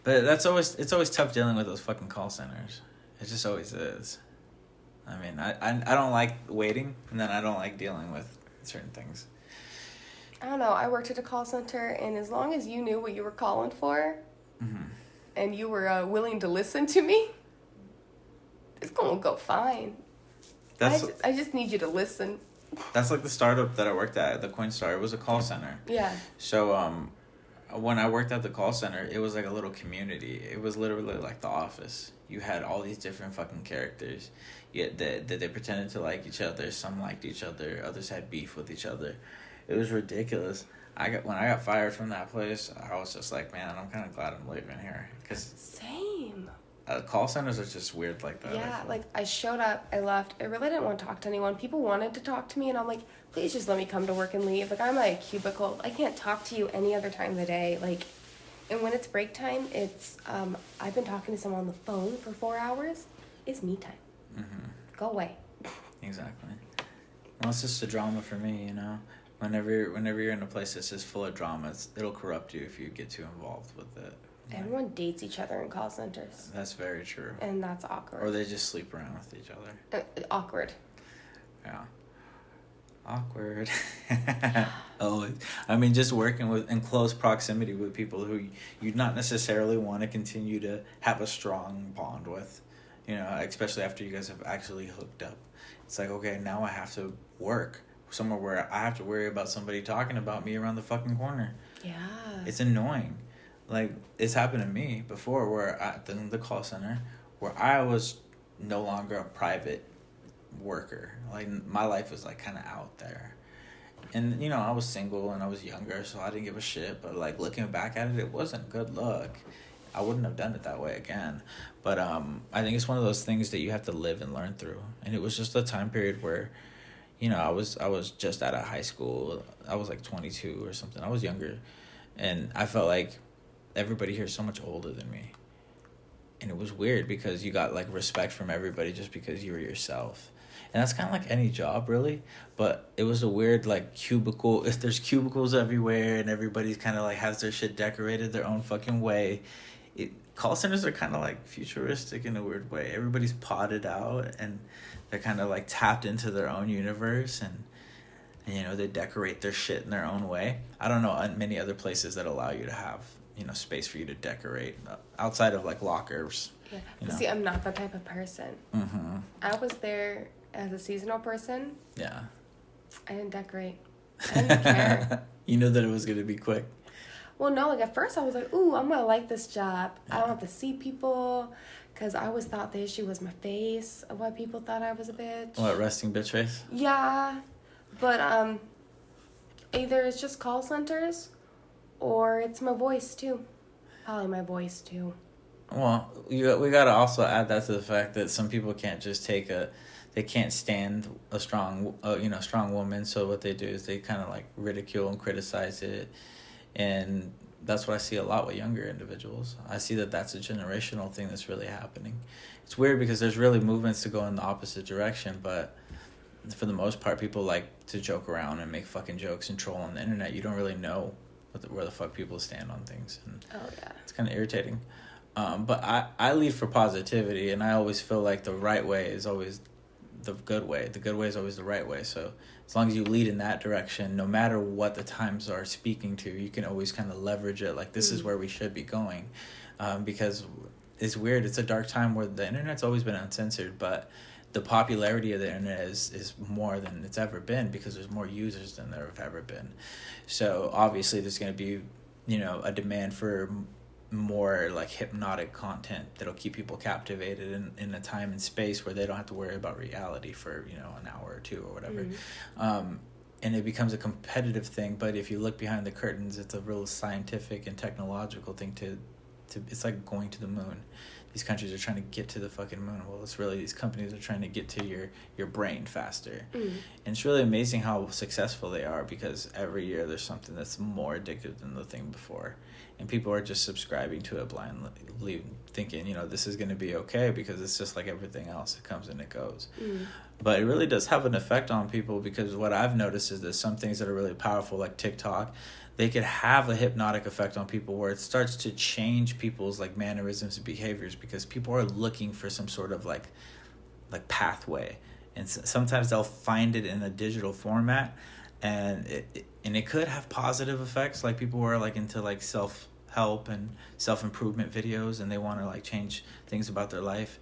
But it's always tough dealing with those fucking call centers. It just always is. I mean, I don't like waiting, and then I don't like dealing with certain things. I don't know. I worked at a call center, and as long as you knew what you were calling for, mm-hmm. and you were willing to listen to me, it's going to go fine. I just need you to listen. That's like the startup that I worked at, the Coinstar. It was a call center. Yeah. So, when I worked at the call center, it was like a little community. It was literally like The Office. You had all these different fucking characters. Yet that they pretended to like each other. Some liked each other. Others had beef with each other. It was ridiculous. When I got fired from that place, I was just like, man, I'm kind of glad I'm leaving here. Same. Call centers are just weird like that. Yeah, like I showed up, I left. I really didn't want to talk to anyone. People wanted to talk to me, and I'm like, please just let me come to work and leave. Like, I'm at a cubicle. I can't talk to you any other time of the day. Like, and when it's break time, it's I've been talking to someone on the phone for 4 hours. It's me time. Mm-hmm. Go away. Exactly. Well, it's just a drama for me, you know. Whenever you're in a place that's just full of drama, it'll corrupt you if you get too involved with it. Everyone dates each other in call centers. That's very true. And that's awkward. Or they just sleep around with each other. Awkward. Yeah. Awkward. Always. I mean, just working with in close proximity with people who you'd not necessarily want to continue to have a strong bond with, you know, especially after you guys have actually hooked up. It's like, okay, now I have to work somewhere where I have to worry about somebody talking about me around the fucking corner. Yeah. It's annoying. Like, it's happened to me before where at the call center where I was no longer a private worker. Like, my life was like kind of out there, and you know, I was single and I was younger, so I didn't give a shit. But like, looking back at it, it wasn't good luck. I wouldn't have done it that way again. But I think it's one of those things that you have to live and learn through. And it was just a time period where, you know, I was just out of high school. I was like 22 or something. I was younger, and I felt like everybody here is so much older than me. And it was weird because you got like respect from everybody just because you were yourself. And that's kind of like any job, really. But it was a weird, like, cubicle. If there's cubicles everywhere and everybody's kind of, like, has their shit decorated their own fucking way. Call centers are kind of, like, futuristic in a weird way. Everybody's potted out and they're kind of, like, tapped into their own universe. And, you know, they decorate their shit in their own way. I don't know many other places that allow you to have, you know, space for you to decorate outside of, like, lockers. Yeah. You know? See, I'm not that type of person. Mm-hmm. I was there as a seasonal person. Yeah. I didn't decorate. I didn't care. You knew that it was going to be quick. Well, no, like at first I was like, ooh, I'm going to like this job. Yeah. I don't have to see people, because I always thought the issue was my face, of why people thought I was a bitch. What, resting bitch face? Yeah. But either it's just call centers or it's my voice too. Probably my voice too. Well, we got to also add that to the fact that some people can't just they can't stand a strong woman. So what they do is they kind of like ridicule and criticize it. And that's what I see a lot with younger individuals. I see that that's a generational thing that's really happening. It's weird because there's really movements to go in the opposite direction, but for the most part, people like to joke around and make fucking jokes and troll on the internet. You don't really know where the fuck people stand on things. And oh, yeah. It's kind of irritating. But I lead for positivity, and I always feel like the right way is always the good way. The good way is always the right way. So as long as you lead in that direction, no matter what the times are speaking to, you can always kind of leverage it. Like, this is where we should be going. Because it's weird. It's a dark time where the internet's always been uncensored, but the popularity of the internet is more than it's ever been because there's more users than there have ever been. So obviously there's going to be, you know, a demand for more like hypnotic content that'll keep people captivated in a time and space where they don't have to worry about reality for, you know, an hour or two or whatever. And it becomes a competitive thing, but if you look behind the curtains, it's a real scientific and technological thing to it's like going to the moon. These countries are trying to get to the fucking moon. Well, it's really these companies are trying to get to your brain faster. And it's really amazing how successful they are because every year there's something that's more addictive than the thing before. And people are just subscribing to it blindly, thinking, you know, this is going to be okay because it's just like everything else. It comes and it goes. But it really does have an effect on people because what I've noticed is that some things that are really powerful, like TikTok, they could have a hypnotic effect on people where it starts to change people's like mannerisms and behaviors because people are looking for some sort of like pathway. And sometimes they'll find it in a digital format. And it could have positive effects, like people who are like into like self-help and self-improvement videos and they want to like change things about their life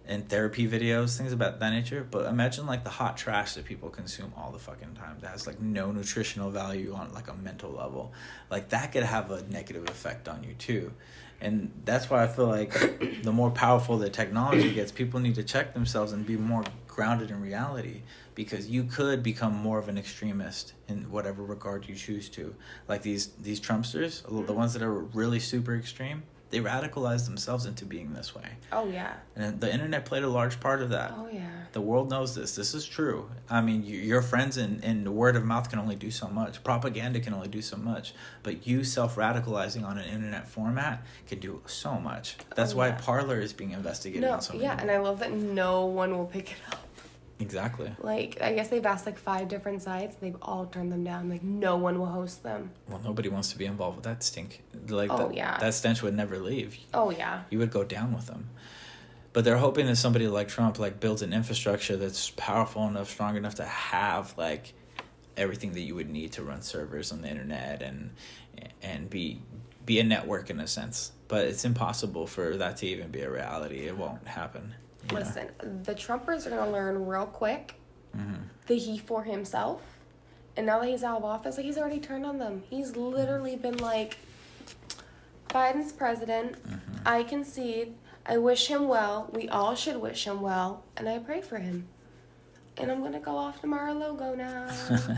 and therapy videos, things about that nature. But imagine like the hot trash that people consume all the fucking time that has like no nutritional value on like a mental level. Like that could have a negative effect on you too. And that's why I feel like the more powerful the technology gets, people need to check themselves and be more grounded in reality because you could become more of an extremist in whatever regard you choose to. Like these Trumpsters, the ones that are really super extreme, they radicalize themselves into being this way. Oh, yeah. And the internet played a large part of that. Oh, yeah. The world knows this. This is true. I mean, your friends and word of mouth can only do so much. Propaganda can only do so much. But you self-radicalizing on an internet format can do so much. That's why Parler is being investigated on so many people. And I love that no one will pick it up. Exactly. Like, I guess they've asked like 5 different sites. They've all turned them down. Like, no one will host them. Well, nobody wants to be involved with that stink. Like, yeah. That stench would never leave. Oh, yeah. You would go down with them. But they're hoping that somebody like Trump, like, builds an infrastructure that's powerful enough, strong enough to have, like, everything that you would need to run servers on the internet and be a network in a sense. But it's impossible for that to even be a reality. It won't happen. Listen, the Trumpers are going to learn real quick that he for himself. And now that he's out of office, like, he's already turned on them. He's literally been like, Biden's president. I concede. I wish him well. We all should wish him well. And I pray for him. And I'm going to go off to Mar-a-Lago now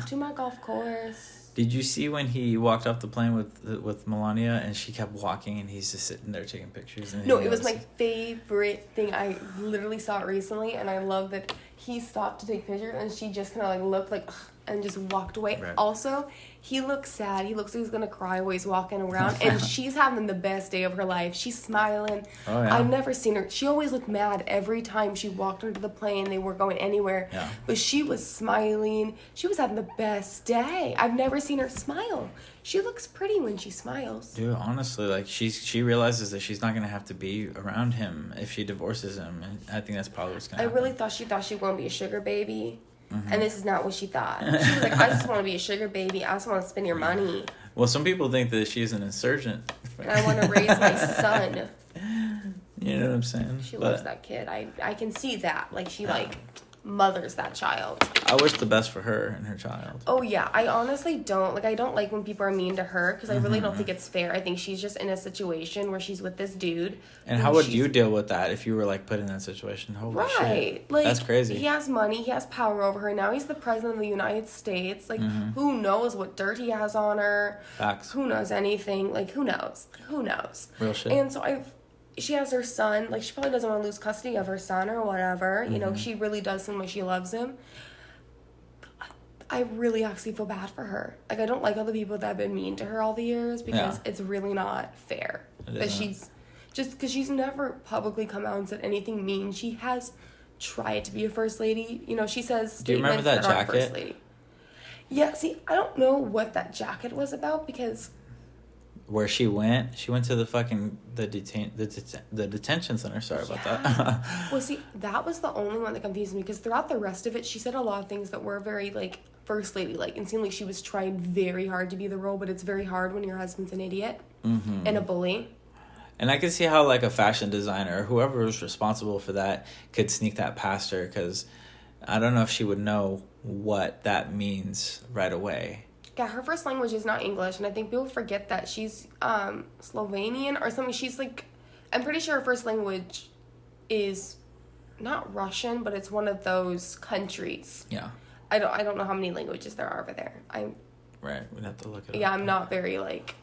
to my golf course. Did you see when he walked off the plane with Melania and she kept walking and he's just sitting there taking pictures? And no, it was my favorite thing. I literally saw it recently, and I love that he stopped to take pictures and she just kind of like looked like, ugh, and just walked away. Right. Also, he looks sad. He looks like he's going to cry while he's walking around, and she's having the best day of her life. She's smiling. Oh, yeah. I've never seen her. She always looked mad every time she walked onto the plane. They weren't going anywhere. Yeah. But she was smiling. She was having the best day. I've never seen her smile. She looks pretty when she smiles. Dude, honestly, like, she realizes that she's not going to have to be around him if she divorces him. And I think that's probably what's going to happen. I really thought she was going to be a sugar baby. And this is not what she thought. She was like, I just want to be a sugar baby. I just want to spend your money. Well, some people think that she's an insurgent. And I want to raise my son. You know what I'm saying? She loves that kid. I can see that. Like, she, mothers that child. I wish the best for her and her child. Oh, yeah. I honestly don't. Like, I don't like when people are mean to her because I really don't think it's fair. I think she's just in a situation where she's with this dude. And how would you deal with that if you were, like, put in that situation? Holy shit. Like, that's crazy. He has money. He has power over her. Now he's the president of the United States. Like, who knows what dirt he has on her? Facts. Who knows anything? Like, who knows? Who knows? Real shit. And so she has her son. Like, she probably doesn't want to lose custody of her son or whatever. You know, she really does seem like she loves him. I really actually feel bad for her. Like, I don't like all the people that have been mean to her all the years because it's really not fair. That she's just because she's never publicly come out and said anything mean. She has tried to be a first lady. You know, she says do you remember that jacket? First lady. Yeah, see, I don't know what that jacket was about because where she went to the fucking the detention center. Sorry about that. Well, see, that was the only one that confused me because throughout the rest of it, she said a lot of things that were very like first lady like, and seemed like she was trying very hard to be the role. But it's very hard when your husband's an idiot and a bully. And I can see how like a fashion designer or whoever was responsible for that could sneak that past her because I don't know if she would know what that means right away. Yeah, her first language is not English, and I think people forget that she's Slovenian or something. She's like, I'm pretty sure her first language is not Russian, but it's one of those countries. Yeah. I don't know how many languages there are over there. Right, we'd have to look it up. Yeah, I'm not very like.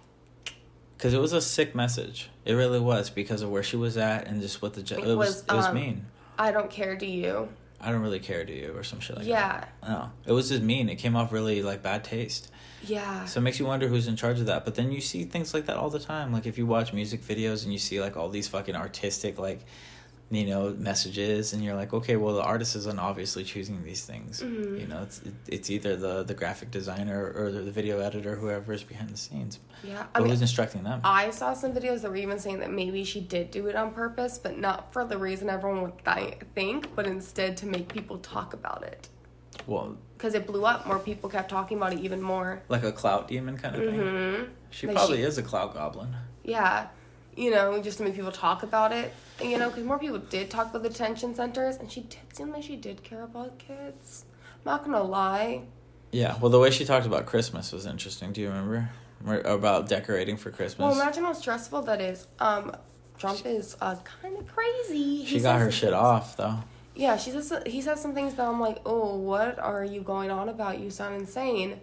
Because it was a sick message. It really was because of where she was at and just what it was mean. I don't care, do you? I don't really care, do you? Or some shit like that. Yeah. No, it was just mean. It came off really like bad taste. Yeah. So it makes you wonder who's in charge of that. But then you see things like that all the time. Like if you watch music videos and you see like all these fucking artistic like, you know, messages and you're like, okay, well the artist isn't obviously choosing these things. You know, it's either the graphic designer or the video editor, whoever is behind the scenes. Yeah. But who's instructing them? I saw some videos that were even saying that maybe she did do it on purpose, but not for the reason everyone would think, but instead to make people talk about it. Well, because it blew up, more people kept talking about it even more. Like a clout demon kind of thing. She probably is a clout goblin. Yeah, you know, just to make people talk about it. And, you know, because more people did talk about the detention centers, and she did seem like she did care about kids. I'm not gonna lie. Yeah, well, the way she talked about Christmas was interesting. Do you remember? About decorating for Christmas. Well, imagine how stressful that is. Trump is kind of crazy. She got her shit off, though. Yeah, he says some things that I'm like, oh, what are you going on about? You sound insane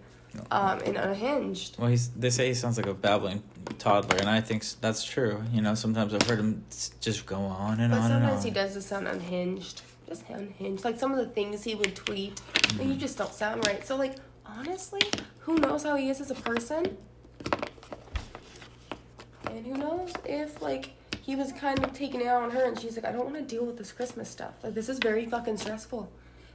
and unhinged. Well, they say he sounds like a babbling toddler, and I think that's true. You know, sometimes I've heard him just go on and on and on. But sometimes he does just sound unhinged. Just unhinged. Like, some of the things he would tweet, and you just don't sound right. So, like, honestly, who knows how he is as a person? And who knows if, like, he was kind of taking it out on her and she's like, I don't want to deal with this Christmas stuff. Like, this is very fucking stressful.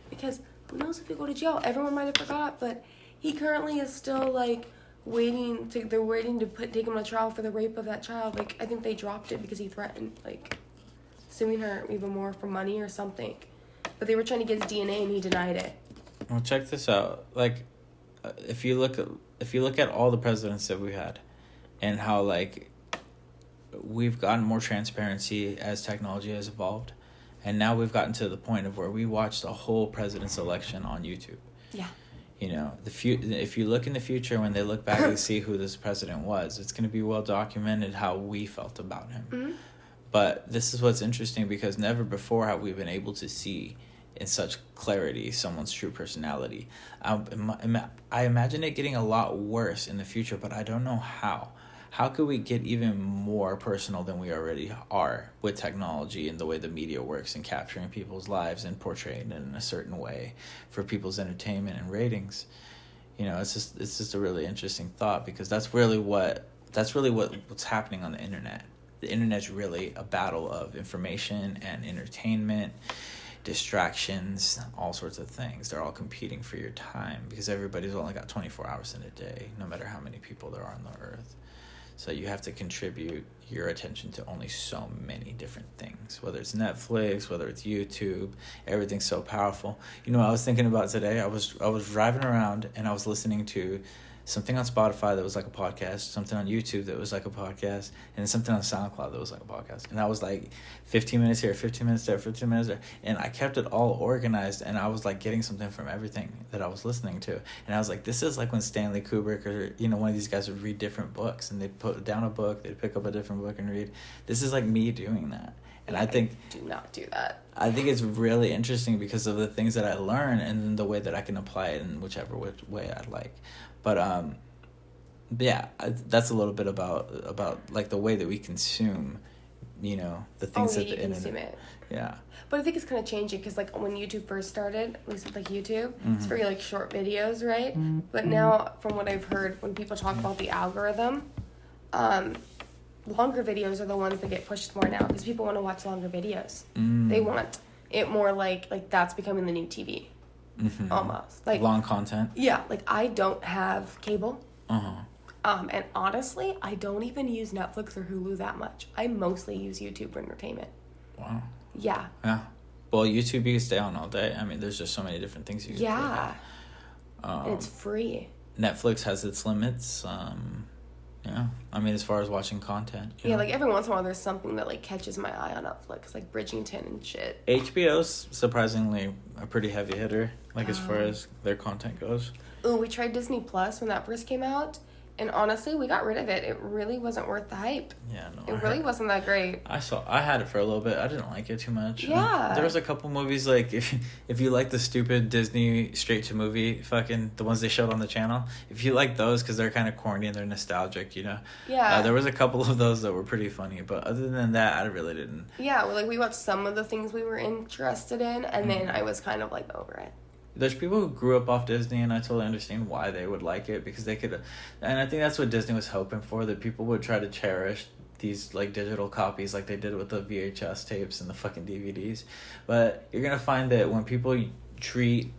Because who knows if you go to jail? Everyone might have forgot, but he currently is still, like, they're waiting to take him to trial for the rape of that child. Like, I think they dropped it because he threatened, like, suing her even more for money or something. But they were trying to get his DNA and he denied it. Well, check this out. Like, if you look at all the presidents that we had, and how like we've gotten more transparency as technology has evolved, and now we've gotten to the point of where we watch the whole president's election on YouTube. Yeah. You know, if you look in the future, when they look back and see who this president was, it's going to be well documented how we felt about him. Mm-hmm. But this is what's interesting, because never before have we been able to see in such clarity someone's true personality. I imagine it getting a lot worse in the future, but I don't know how. How could we get even more personal than we already are with technology and the way the media works and capturing people's lives and portraying it in a certain way for people's entertainment and ratings? You know, it's just a really interesting thought, because that's really what's happening on the internet. The internet's really a battle of information and entertainment, distractions, all sorts of things. They're all competing for your time, because everybody's only got 24 hours in a day, no matter how many people there are on the earth. So you have to contribute your attention to only so many different things, whether it's Netflix, whether it's YouTube. Everything's so powerful. You know what I was thinking about today? I was driving around and I was listening to something on Spotify that was like a podcast, something on YouTube that was like a podcast, and something on SoundCloud that was like a podcast. And I was like 15 minutes here, 15 minutes there, 15 minutes there. And I kept it all organized, and I was like getting something from everything that I was listening to. And I was like, this is like when Stanley Kubrick or, you know, one of these guys would read different books, and they'd put down a book, they'd pick up a different book and read. This is like me doing that. And I think... do not do that. I think it's really interesting because of the things that I learn and then the way that I can apply it in whichever way I like. But yeah, that's a little bit about like the way that we consume, you know, the things that the internet. Consume it. Yeah. But I think it's kind of changing, because like when YouTube first started, at least with like YouTube, it's very like short videos, right? But now, from what I've heard, when people talk about the algorithm, longer videos are the ones that get pushed more now, because people want to watch longer videos. They want it more like that's becoming the new TV. Almost like long content. Yeah, like I don't have cable. And honestly, I don't even use Netflix or Hulu that much. I mostly use YouTube for entertainment. Wow. Yeah. Yeah. Well, YouTube you can stay on all day. I mean, there's just so many different things you can do. Yeah. And it's free. Netflix has its limits. Yeah, I mean, as far as watching content. Yeah, like every once in a while there's something that like catches my eye on Netflix, like Bridgerton and shit. HBO's surprisingly a pretty heavy hitter, like as far as their content goes. Ooh, we tried Disney Plus when that first came out, and honestly, we got rid of it. It really wasn't worth the hype. Yeah, no. It really wasn't that great. I had it for a little bit. I didn't like it too much. Yeah. There was a couple movies, like, if you like the stupid Disney straight-to-movie fucking, the ones they showed on the channel, if you like those, because they're kind of corny and they're nostalgic, you know? Yeah. There was a couple of those that were pretty funny, but other than that, I really didn't. Yeah, well, like, we watched some of the things we were interested in, and then I was kind of, like, over it. There's people who grew up off Disney, and I totally understand why they would like it, because they could, and I think that's what Disney was hoping for, that people would try to cherish these like digital copies like they did with the VHS tapes and the fucking DVDs. But you're gonna find that when people treat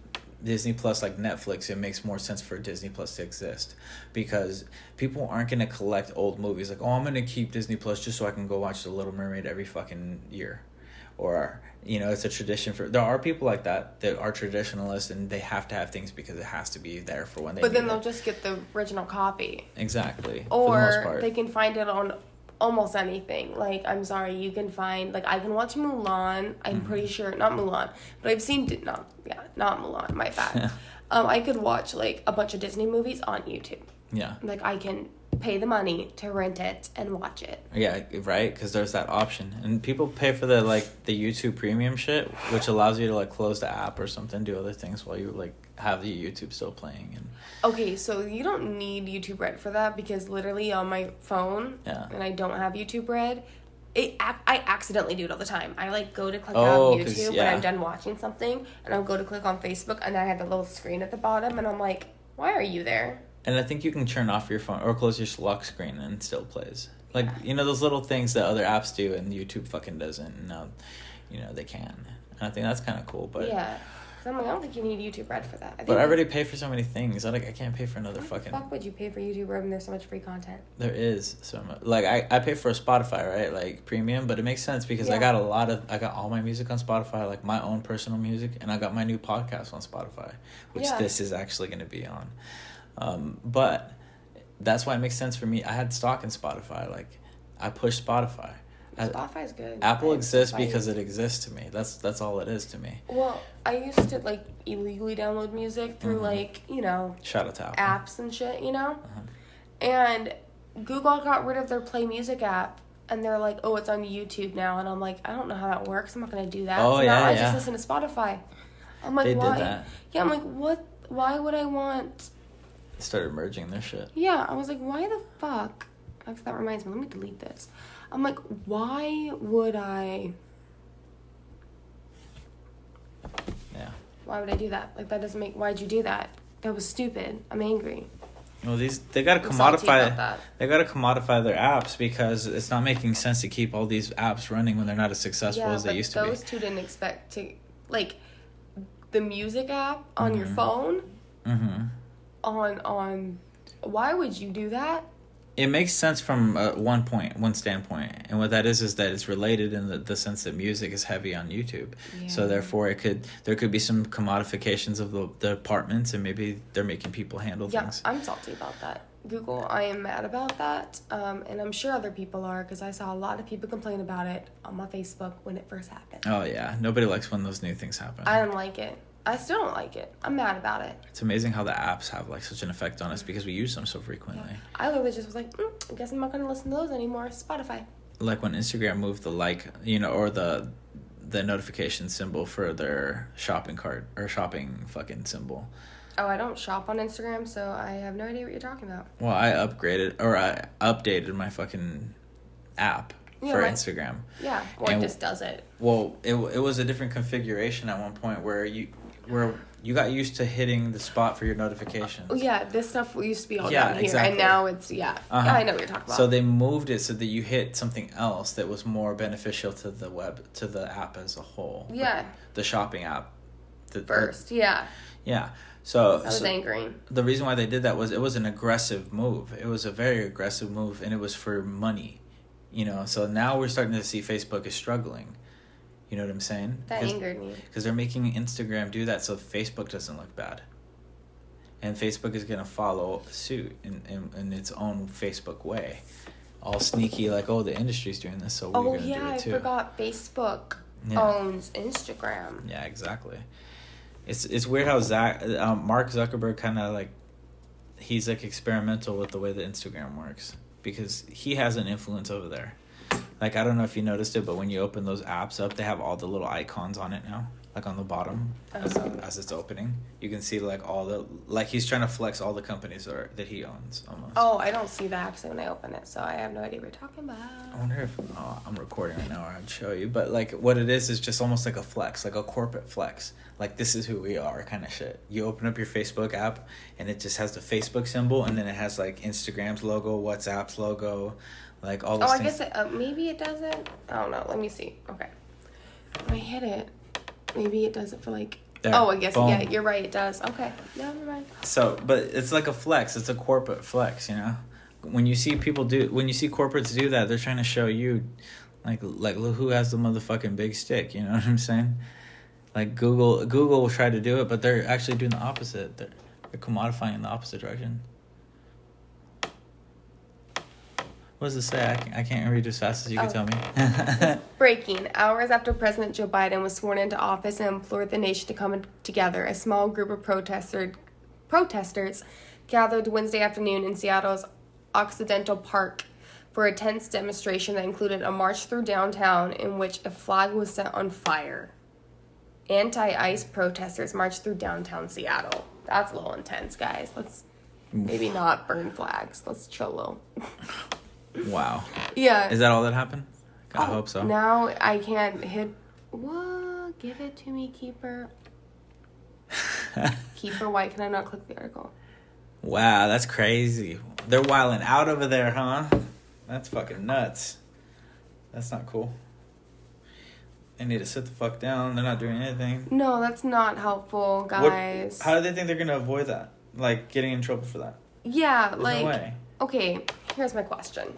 Disney Plus like Netflix, it makes more sense for Disney Plus to exist, because people aren't gonna collect old movies like, oh, I'm gonna keep Disney Plus just so I can go watch The Little Mermaid every fucking year. Or, you know, it's a tradition for... There are people like that are traditionalists, and they have to have things because it has to be there for when they... But then they'll just get the original copy. Exactly. Or for the most part. They can find it on almost anything. Like, I'm sorry, you can find... Like, I can watch Mulan. I'm pretty sure... Not Mulan. But I've seen... Not Mulan. My bad. I could watch, like, a bunch of Disney movies on YouTube. Yeah. Like, I can pay the money to rent it and watch it. Yeah, right? Because there's that option. And people pay for the YouTube premium shit, which allows you to, like, close the app or something, do other things while you, like, have the YouTube still playing. And okay, so you don't need YouTube Red for that, because literally on my phone, and I don't have YouTube Red, I accidentally do it all the time. I, like, go to click on YouTube when I'm done watching something, and I'll go to click on Facebook, and I have the little screen at the bottom, and I'm like, why are you there? And I think you can turn off your phone or close your lock screen and it still plays. Like, you know, those little things that other apps do and YouTube fucking doesn't. And now, you know, they can. And I think that's kind of cool. But yeah. I'm like, I don't think you need YouTube Red for that. But I already pay for so many things. I can't pay for another fucking... Why the fuck would you pay for YouTube Red when there's so much free content? There is so much. Like, I pay for a Spotify, right? Like, premium, but it makes sense because I got all my music on Spotify, like my own personal music, and I got my new podcast on Spotify, which this is actually going to be on. But that's why it makes sense for me. I had stock in Spotify. Like, I pushed Spotify. Spotify's good. Apple exists because it exists to me. That's all it is to me. Well, I used to like illegally download music through like, you know, shout out to Apple. Apps and shit, you know? And Google got rid of their Play Music app and they're like, "Oh, it's on YouTube now." And I'm like, "I don't know how that works. I'm not going to do that." Oh, so yeah, now I just listen to Spotify. I'm like, they "Why?" did that. Yeah, I'm like, "What? Why would I want They started merging their shit. Yeah, I was like, "Why the fuck?" Actually, that reminds me. Let me delete this. I'm like, why would I? Yeah. Why would I do that? Like, that doesn't make... Why'd you do that? That was stupid. I'm angry. Well, they gotta commodify. They gotta commodify their apps because it's not making sense to keep all these apps running when they're not as successful as they used to be. Those two didn't expect to, like, the music app on your phone. On. Why would you do that? It makes sense from one standpoint, and what that is that it's related in the sense that music is heavy on YouTube, so therefore there could be some commodifications of the departments, and maybe they're making people handle things. Yeah, I'm salty about that. Google, I am mad about that, and I'm sure other people are because I saw a lot of people complain about it on my Facebook when it first happened. Oh yeah, nobody likes when those new things happen. I don't like it. I still don't like it. I'm mad about it. It's amazing how the apps have like such an effect on us because we use them so frequently. Yeah. I literally just was like, I guess I'm not going to listen to those anymore. Spotify. Like when Instagram moved the or the notification symbol for their shopping cart or shopping fucking symbol. Oh, I don't shop on Instagram, so I have no idea what you're talking about. Well, I updated my fucking app for Instagram. Yeah, well, it just does it. Well, it was a different configuration at one point where you got used to hitting the spot for your notifications. Oh, yeah, this stuff used to be all down here, and now it's, yeah, I know what you're talking about. So they moved it so that you hit something else that was more beneficial to the app as a whole. Yeah. Like the shopping app. Yeah. Yeah. So I was angry. The reason why they did that was it was an aggressive move. It was a very aggressive move, and it was for money. You know, so now we're starting to see Facebook is struggling. You know what I'm saying? That angered me. Because they're making Instagram do that so Facebook doesn't look bad. And Facebook is going to follow suit in its own Facebook way. All sneaky, like, oh, the industry's doing this, so we're going to do it too. I forgot Facebook owns Instagram. Yeah, exactly. It's weird how Mark Zuckerberg kind of, like, he's, like, experimental with the way that Instagram works. Because he has an influence over there. Like, I don't know if you noticed it, but when you open those apps up, they have all the little icons on it now. Like, on the bottom, as it's opening. You can see, like, he's trying to flex all the companies that he owns, almost. Oh, I don't see that, actually, when I open it, so I have no idea what you're talking about. I wonder if... Oh, I'm recording right now, or I'd show you. But, like, what it is just almost like a flex, like a corporate flex. Like, this is who we are kind of shit. You open up your Facebook app, and it just has the Facebook symbol, and then it has, like, Instagram's logo, WhatsApp's logo, like, all those things. I guess maybe it doesn't. I don't know. Let me see. Okay. When I hit it, maybe it does it for, like... There. Oh, I guess, boom. Yeah, you're right, it does. Okay. Never mind. So, but it's like a flex. It's a corporate flex, you know? When you see corporates do that, they're trying to show you, like look who has the motherfucking big stick, you know what I'm saying? Like, Google will try to do it, but they're actually doing the opposite. They're commodifying in the opposite direction. What does it say? I can't read as fast as you can tell me. Breaking. Hours after President Joe Biden was sworn into office and implored the nation to come together, a small group of protesters gathered Wednesday afternoon in Seattle's Occidental Park for a tense demonstration that included a march through downtown in which a flag was set on fire. Anti-ICE protesters marched through downtown Seattle. That's a little intense, guys. Let's maybe not burn flags. Let's chill a little. Wow. Yeah. Is that all that happened? I hope so. Now I can't hit... What? Give it to me, Keeper. Keeper, why can I not click the article? Wow, that's crazy. They're wilding out over there, huh? That's fucking nuts. That's not cool. They need to sit the fuck down. They're not doing anything. No, that's not helpful, guys. How do they think they're going to avoid that? Like, getting in trouble for that? Yeah, There's like... no way. Okay, here's my question.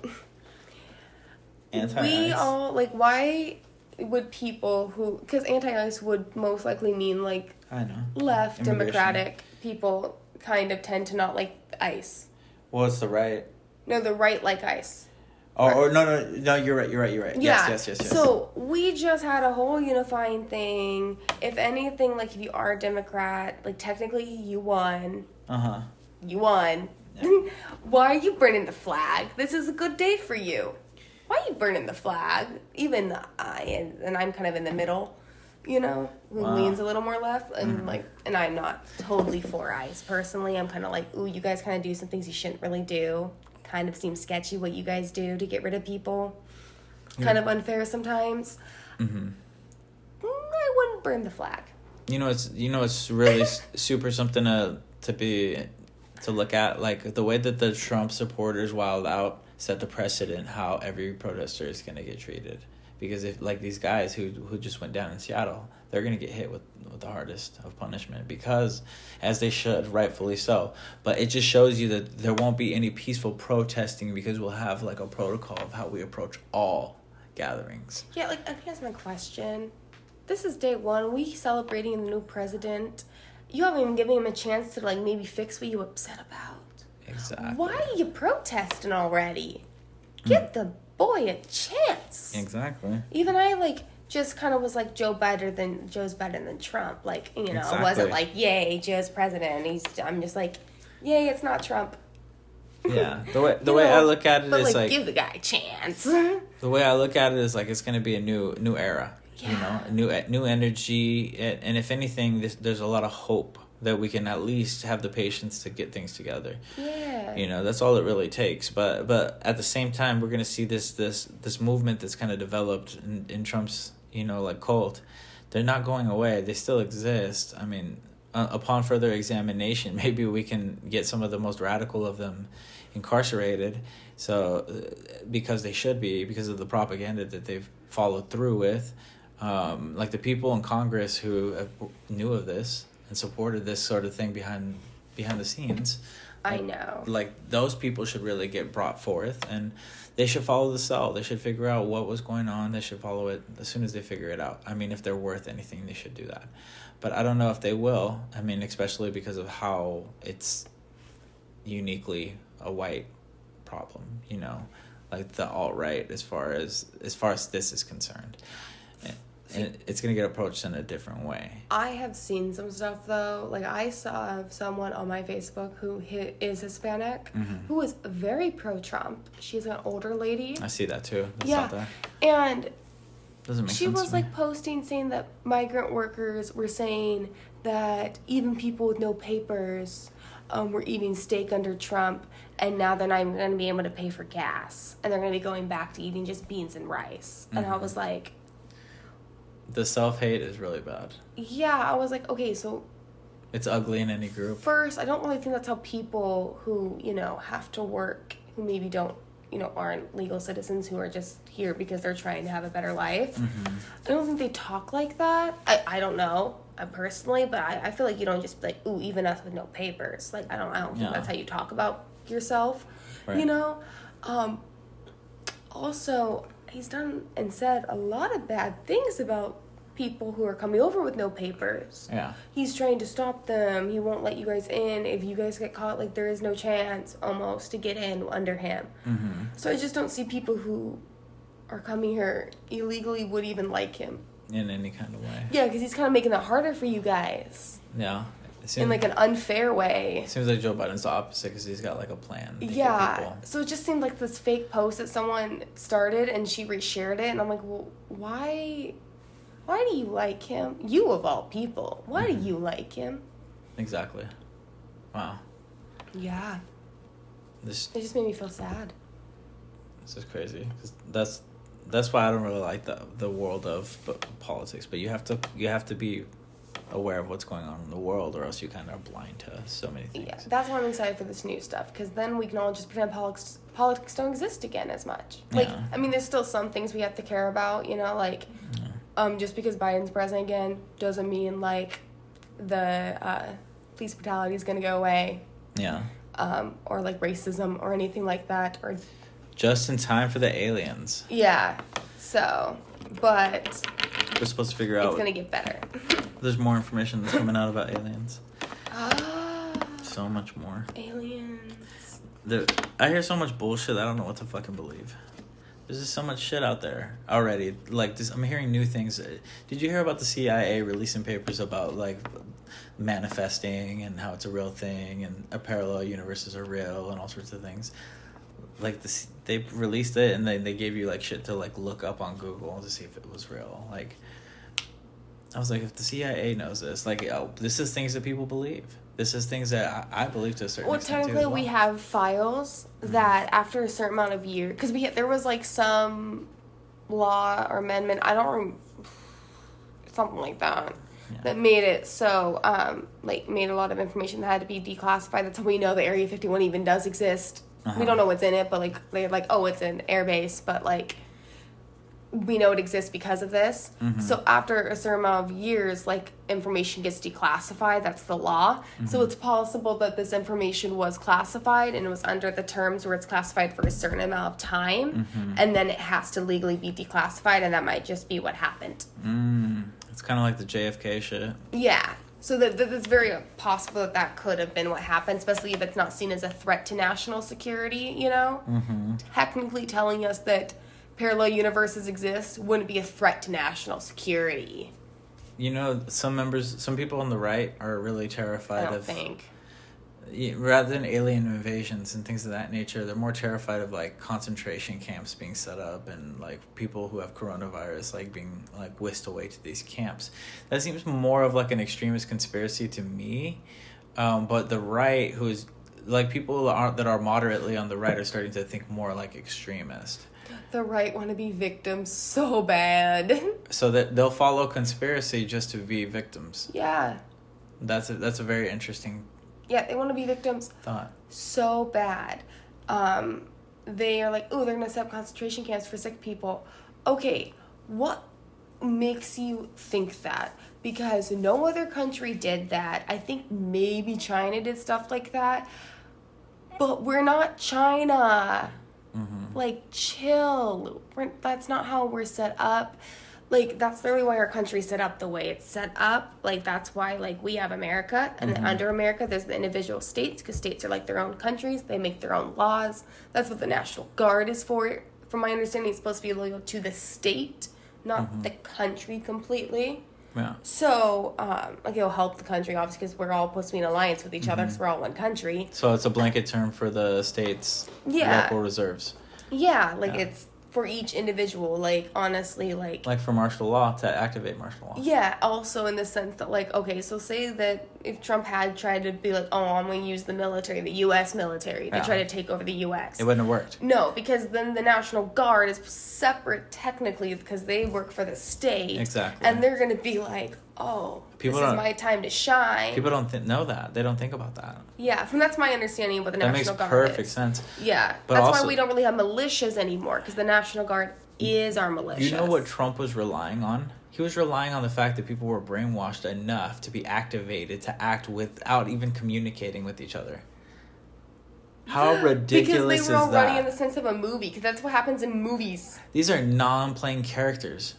Anti-ice. We all, like, why would people who... Because anti-ice would most likely mean, like... I know. Left, democratic people kind of tend to not like ice. Well, it's the right. No, the right like ice. Oh, no, you're right. Yeah. Yes. So, we just had a whole unifying thing. If anything, like, if you are a Democrat, like, technically you won. Uh-huh. You won. Yeah. Why are you burning the flag? This is a good day for you. Why are you burning the flag? Even and I'm kind of in the middle, you know, who leans a little more left. And, and I'm not totally for ice. Personally, I'm kind of like, ooh, you guys kind of do some things you shouldn't really do. Kind of seems sketchy what you guys do to get rid of people. Yeah. Kind of unfair sometimes. Mm-hmm. I wouldn't burn the flag. It's really super something to look at. Like, the way that the Trump supporters wild out set the precedent how every protester is going to get treated. Because if, like, these guys who just went down in Seattle, they're going to get hit with the hardest of punishment, because, as they should, rightfully so. But it just shows you that there won't be any peaceful protesting, because we'll have, like, a protocol of how we approach all gatherings. Yeah, like, here's my question. This is day one. We celebrating the new president. You haven't even given him a chance to, like, maybe fix what you upset about. Exactly. Why are you protesting already? Give the boy a chance. Exactly. Even I, like, just kind of was like, Joe's better than Trump. Like, you know, exactly. It wasn't like, yay, Joe's president. I'm just like, yay, it's not Trump. Yeah, the way I look at it is like, give the guy a chance. The way I look at it is like, it's going to be a new era. Yeah. You know, new energy, and if anything, there's a lot of hope that we can at least have the patience to get things together. Yeah. You know, that's all it really takes. But at the same time, we're going to see this movement that's kind of developed in Trump's, you know, like, cult. They're not going away. They still exist. I mean, upon further examination, maybe we can get some of the most radical of them incarcerated. So, because they should be, because of the propaganda that they've followed through with. Like, the people in Congress who knew of this and supported this sort of thing behind the scenes. I know. Like, those people should really get brought forth, and they should follow the cell. They should figure out what was going on. They should follow it as soon as they figure it out. I mean, if they're worth anything, they should do that. But I don't know if they will. I mean, especially because of how it's uniquely a white problem, you know, like the alt-right as far as this is concerned. And it's going to get approached in a different way. I have seen some stuff, though. Like, I saw someone on my Facebook who is Hispanic, who was very pro-Trump. She's an older lady. I see that, too. Yeah. And doesn't make she sense was, like, posting saying that migrant workers were saying that even people with no papers were eating steak under Trump, and now they're not even going to be able to pay for gas. And they're going to be going back to eating just beans and rice. And I was like... The self-hate is really bad. Yeah, I was like, okay, so... It's ugly in any group. First, I don't really think that's how people who, you know, have to work, who maybe don't, you know, aren't legal citizens, who are just here because they're trying to have a better life. I don't think they talk like that. I don't know, personally, but I feel like you don't just be like, ooh, even us with no papers. Like, I don't think that's how you talk about yourself, right. You know? Also... He's done and said a lot of bad things about people who are coming over with no papers. Yeah. He's trying to stop them. He won't let you guys in. If you guys get caught, like, there is no chance, almost, to get in under him. So I just don't see people who are coming here illegally would even like him. In any kind of way. Yeah, because he's kind of making it harder for you guys. Yeah. In, like, an unfair way. It seems like Joe Biden's the opposite, because he's got, like, a plan. Yeah. So it just seemed like this fake post that someone started, and she reshared it, and I'm like, well, why do you like him? You, of all people. Why do you like him? Exactly. Wow. Yeah. It just made me feel sad. This is crazy. 'Cause that's why I don't really like the world of politics, but you have to be aware of what's going on in the world, or else you kind of are blind to so many things. Yeah, that's why I'm excited for this new stuff, because then we can all just pretend politics don't exist again as much. Like, I mean, there's still some things we have to care about, you know, like, Just because Biden's president again doesn't mean, like, the police brutality is going to go away. Yeah. Or, like, racism or anything like that. Or just in time for the aliens. Yeah. So, but... We're supposed to figure out... It's going to get better. There's more information that's coming out about aliens. So much more. Aliens. I hear so much bullshit, I don't know what to fucking believe. There's just so much shit out there already. Like, I'm hearing new things. Did you hear about the CIA releasing papers about, like, manifesting and how it's a real thing and parallel universes are real and all sorts of things? Like, they released it and they gave you, like, shit to, like, look up on Google to see if it was real. Like, I was like, if the CIA knows this, like, this is things that people believe. This is things that I believe to a certain extent. Well, technically, we have files that after a certain amount of years, because there was, like, some law or amendment, something like that, that made it so, made a lot of information that had to be declassified. That's how we know the Area 51 even does exist. We don't know what's in it, but, like, they're like, oh, it's an air base, but, like, we know it exists because of this. So after a certain amount of years, like, information gets declassified. That's the law. So it's possible that this information was classified and it was under the terms where it's classified for a certain amount of time, and then it has to legally be declassified, and that might just be what happened. It's kind of like the JFK shit. Yeah. So it's very possible that could have been what happened, especially if it's not seen as a threat to national security, you know? Technically telling us that parallel universes exist wouldn't be a threat to national security. You know, some people on the right are really terrified rather than alien invasions and things of that nature, they're more terrified of, like, concentration camps being set up and, like, people who have coronavirus, like, being, like, whisked away to these camps. That seems more of, like, an extremist conspiracy to me. But the right, who's, like, people that are moderately on the right are starting to think more like extremist. The right want to be victims so bad. So that they'll follow conspiracy just to be victims. Yeah. That's a very interesting. Yeah, they want to be victims so bad. They are like, oh, they're going to set up concentration camps for sick people. Okay, what makes you think that? Because no other country did that. I think maybe China did stuff like that. But we're not China. Like, chill. That's not how we're set up. Like, that's literally why our country's set up the way it's set up. Like, that's why, like, we have America. And then under America, there's the individual states. Because states are, like, their own countries. They make their own laws. That's what the National Guard is for. From my understanding, it's supposed to be loyal to the state, not the country completely. Yeah. So, like, it'll help the country, obviously, because we're all supposed to be in alliance with each other because we're all one country. So it's a blanket term for the state's local reserves. Yeah, like, it's for each individual, like, honestly, like... Like for martial law, to activate martial law. Yeah, also in the sense that, like, okay, so say that if Trump had tried to be like, oh, I'm going to use the military, the U.S. military, to try to take over the U.S. It wouldn't have worked. No, because then the National Guard is separate, technically, because they work for the state. Exactly. And they're going to be like, oh, this is my time to shine. People don't know that. They don't think about that. Yeah, that's my understanding of what the National Guard is. That makes perfect sense. Yeah, but that's why we don't really have militias anymore, because the National Guard is our militias. You know what Trump was relying on? He was relying on the fact that people were brainwashed enough to be activated to act without even communicating with each other. How ridiculous is that? Because they were all running in the sense of a movie, because that's what happens in movies. These are non-playing characters.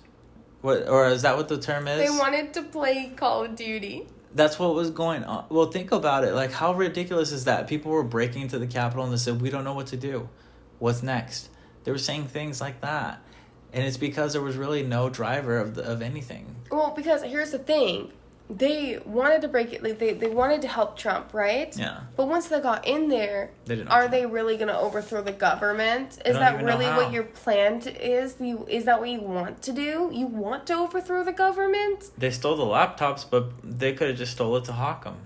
Or is that what the term is? They wanted to play Call of Duty. That's what was going on. Well, think about it. Like, how ridiculous is that? People were breaking into the Capitol and they said, we don't know what to do. What's next? They were saying things like that. And it's because there was really no driver of anything. Well, because here's the thing. They wanted to break it. Like, they wanted to help Trump, right? Yeah. But once they got in there, are they really going to overthrow the government? Is that really what your plan is? Is that what you want to do? You want to overthrow the government? They stole the laptops, but they could have just stole it to hawk them.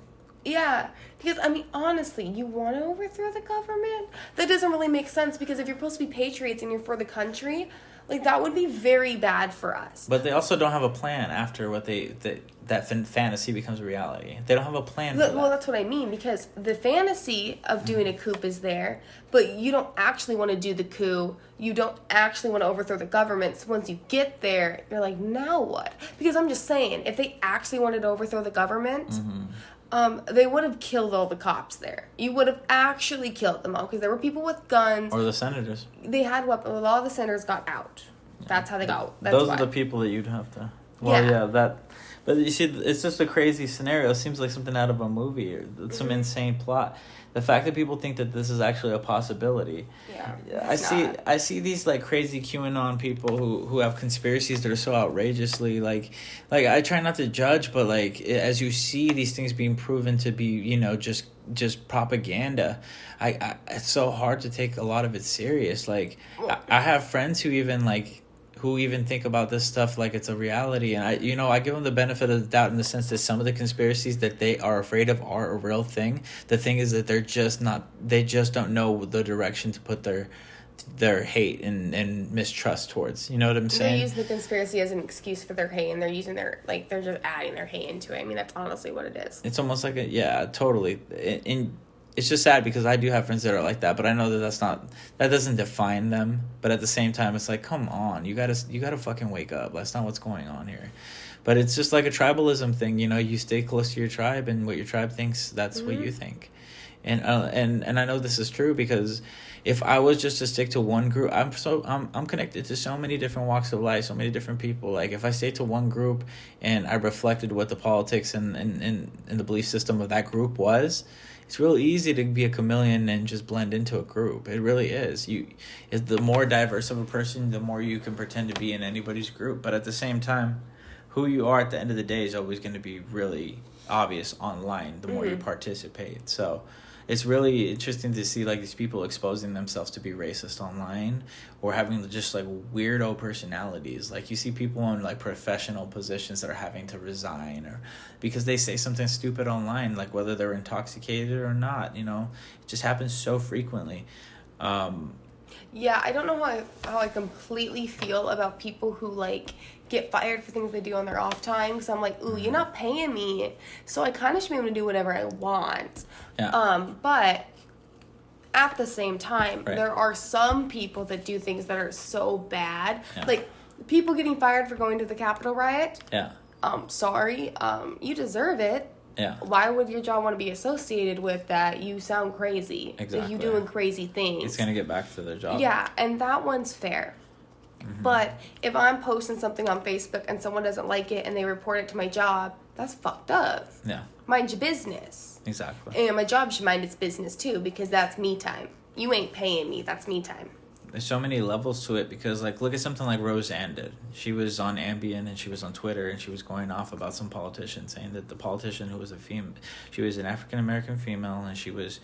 Yeah. Because, I mean, honestly, you want to overthrow the government? That doesn't really make sense, because if you're supposed to be patriots and you're for the country, Like, that would be very bad for us. But they also don't have a plan after that fantasy becomes a reality. They don't have a plan for that. Well, that's what I mean, because the fantasy of doing a coup is there, but you don't actually want to do the coup. You don't actually want to overthrow the government. So once you get there, you're like, now what? Because I'm just saying, if they actually wanted to overthrow the government, they would have killed all the cops there. You would have actually killed them all, because there were people with guns. Or the senators. They had weapons. A lot of the senators got out. That's how they got. Those are the people that you'd have to. Well, that. But you see, it's just a crazy scenario. It seems like something out of a movie or some insane plot. The fact that people think that this is actually a possibility. Yeah. I see these like crazy QAnon people who have conspiracies that are so outrageously like I try not to judge, but like as you see these things being proven to be, just propaganda, it's so hard to take a lot of it serious. Like I have friends who even think about this stuff like it's a reality, and I give them the benefit of the doubt in the sense that some of the conspiracies that they are afraid of are a real thing. The thing is that they just don't know the direction to put their hate and mistrust towards. You know what I'm saying? They use the conspiracy as an excuse for their hate, and they're using they're just adding their hate into it. I mean, that's honestly what it is. It's almost like totally. It's just sad because I do have friends that are like that, but I know that doesn't define them. But at the same time, it's like, come on, you gotta fucking wake up. That's not what's going on here. But it's just like a tribalism thing, you stay close to your tribe, and what your tribe thinks, that's what you think. And I know this is true because if I was just to stick to one group, I'm connected to so many different walks of life, so many different people. Like if I stay to one group and I reflected what the politics and the belief system of that group was, it's real easy to be a chameleon and just blend into a group. It really is. The more diverse of a person, the more you can pretend to be in anybody's group. But at the same time, who you are at the end of the day is always going to be really obvious online the more you participate. So it's really interesting to see like these people exposing themselves to be racist online or having just like weirdo personalities. Like you see people in like professional positions that are having to resign or because they say something stupid online, like whether they're intoxicated or not, it just happens so frequently. Yeah, I don't know how I completely feel about people who like get fired for things they do on their off time, because I'm like, ooh, you're not paying me, so I kind of should be able to do whatever I want. Yeah. But at the same time, there are some people that do things that are so bad. Yeah. Like people getting fired for going to the Capitol riot. Yeah. Sorry, you deserve it. Yeah. Why would your job want to be associated with that? You sound crazy. Exactly. Like you doing crazy things. It's going to get back to their job. Yeah, and that one's fair. Mm-hmm. But if I'm posting something on Facebook and someone doesn't like it and they report it to my job, that's fucked up. Yeah. Mind your business. Exactly. And my job should mind its business too, because that's me time. You ain't paying me. That's me time. There's so many levels to it because, like, look at something like Roseanne did. She was on Ambien and she was on Twitter and she was going off about some politician, saying that the politician who was she was an African-American female and she was,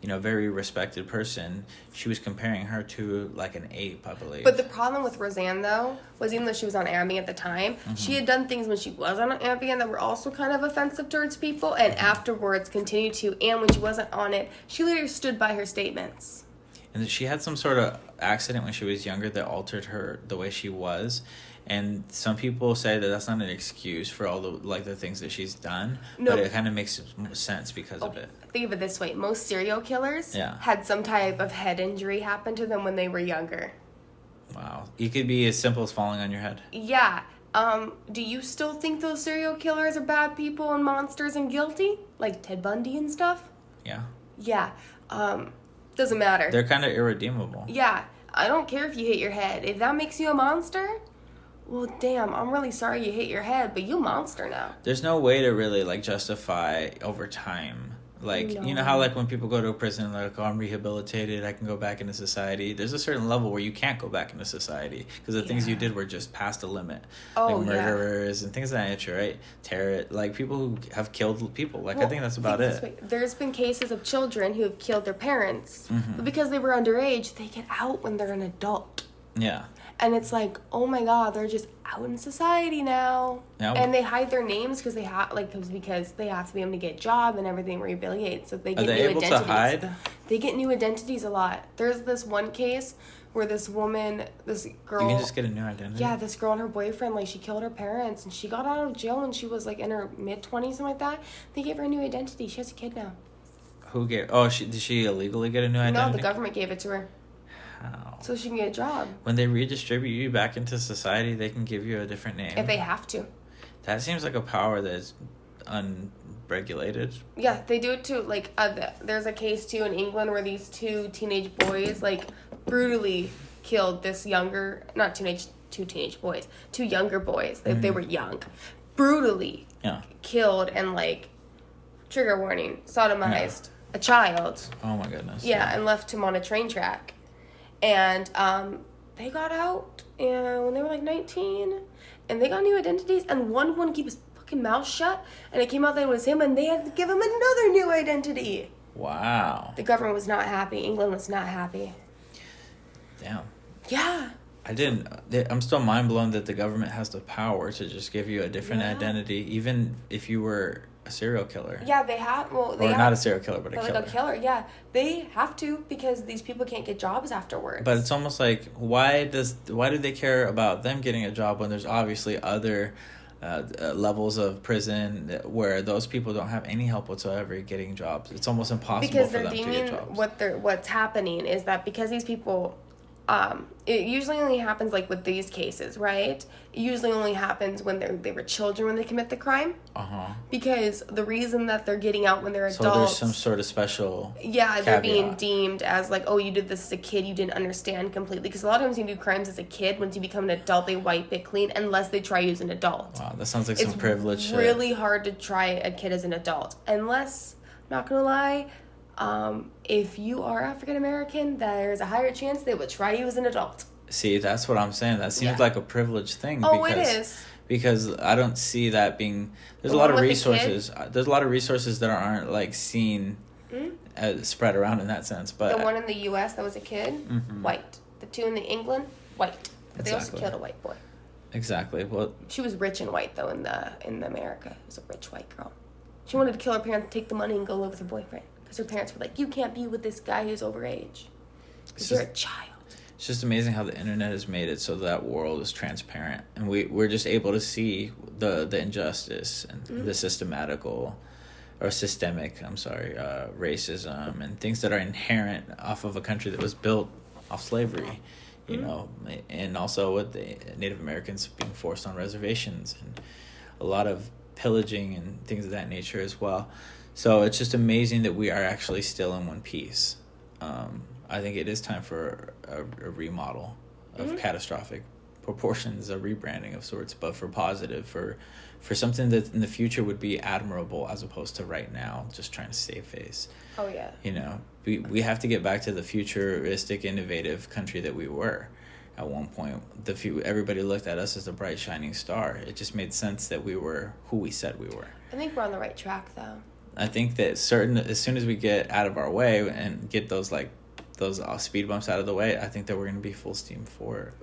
a very respected person. She was comparing her to, like, an ape, I believe. But the problem with Roseanne, though, was even though she was on Ambien at the time, she had done things when she was on Ambien that were also kind of offensive towards people, and afterwards continued to, and when she wasn't on it, she literally stood by her statements. And she had some sort of accident when she was younger that altered her the way she was. And some people say that that's not an excuse for all the things that she's done. No. But it kind of makes sense because of it. Think of it this way. Most serial killers had some type of head injury happen to them when they were younger. Wow. It could be as simple as falling on your head. Yeah. Do you still think those serial killers are bad people and monsters and guilty? Like Ted Bundy and stuff? Yeah. Yeah. Doesn't matter. They're kind of irredeemable. Yeah. I don't care if you hit your head. If that makes you a monster, well, damn, I'm really sorry you hit your head, but you a monster now. There's no way to really, justify over time. You know how, when people go to a prison, I'm rehabilitated, I can go back into society. There's a certain level where you can't go back into society because the things you did were just past the limit. Oh, like murderers and things of that nature, right? People who have killed people. I think that's about it. There's been cases of children who have killed their parents, but because they were underage, they get out when they're an adult. Yeah. And it's like, oh my God, they're just out in society now. Yep. And they hide their names because they have because they have to be able to get a job and everything rehabilitates. So they get new identities. Are they able to hide? They get new identities a lot. There's this one case where this girl. You can just get a new identity? Yeah, this girl and her boyfriend, like, she killed her parents, and she got out of jail when she was, like, in her mid-20s, something like that. They gave her a new identity. She has a kid now. Who gave... Oh, did she illegally get a new identity? No, the government gave it to her. How? So she can get a job. When they redistribute you back into society, they can give you a different name. If they have to. That seems like a power that's unregulated. Yeah, they do it too. Like, there's a case too in England where these two teenage boys, like, brutally killed this younger, two younger boys. They were young. Brutally killed and, like, trigger warning, sodomized a child. Oh my goodness. Yeah, and left him on a train track. And they got out and when they were like 19, and they got new identities, and one wouldn't keep his fucking mouth shut, and it came out that it was him, and they had to give him another new identity. Wow. The government was not happy. England was not happy. Damn. Yeah. I'm still mind blown that the government has the power to just give you a different identity, even if you were a serial killer. Yeah, they have. Well, they or have, not a serial killer, but a killer. Like a killer, yeah. They have to, because these people can't get jobs afterwards. But it's almost like, why do they care about them getting a job when there's obviously other levels of prison where those people don't have any help whatsoever getting jobs? It's almost impossible for them to get jobs. What's happening is that because these people, it usually only happens like with these cases, right? It usually only happens when they were children when they commit the crime. Because the reason that they're getting out when they're adults. So there's some sort of special. Yeah, they're being deemed as like, oh, you did this as a kid, you didn't understand completely. Because a lot of times you do crimes as a kid, once you become an adult, they wipe it clean unless they try you as an adult. Wow, that sounds like some privilege. It's really hard to try a kid as an adult, unless, not gonna lie. If you are African American, there's a higher chance they would try you as an adult. See, that's what I'm saying. That seems like a privileged thing. Oh, it is. Because I don't see that being. There's a lot of resources. There's a lot of resources that aren't like seen, spread around in that sense. But the one in the U.S. that was a kid, white. The two in the England, white. But they also killed a white boy. Exactly. Well, she was rich and white though in America. It was a rich white girl. She wanted to kill her parents, take the money, and go live with her boyfriend. Because her parents were like, you can't be with this guy who's overage. Because you're a child. It's just amazing how the internet has made it so that world is transparent. And we're just able to see the injustice and the systemic racism and things that are inherent off of a country that was built off slavery. You know, and also with the Native Americans being forced on reservations and a lot of pillaging and things of that nature as well. So it's just amazing that we are actually still in one piece. I think it is time for a remodel of catastrophic proportions, a rebranding of sorts, but for positive, for something that in the future would be admirable as opposed to right now just trying to save face. Oh, yeah. You know, we have to get back to the futuristic, innovative country that we were at one point. Everybody looked at us as the bright, shining star. It just made sense that we were who we said we were. I think we're on the right track, though. I think that as soon as we get out of our way and get those speed bumps out of the way, I think that we're going to be full steam forward.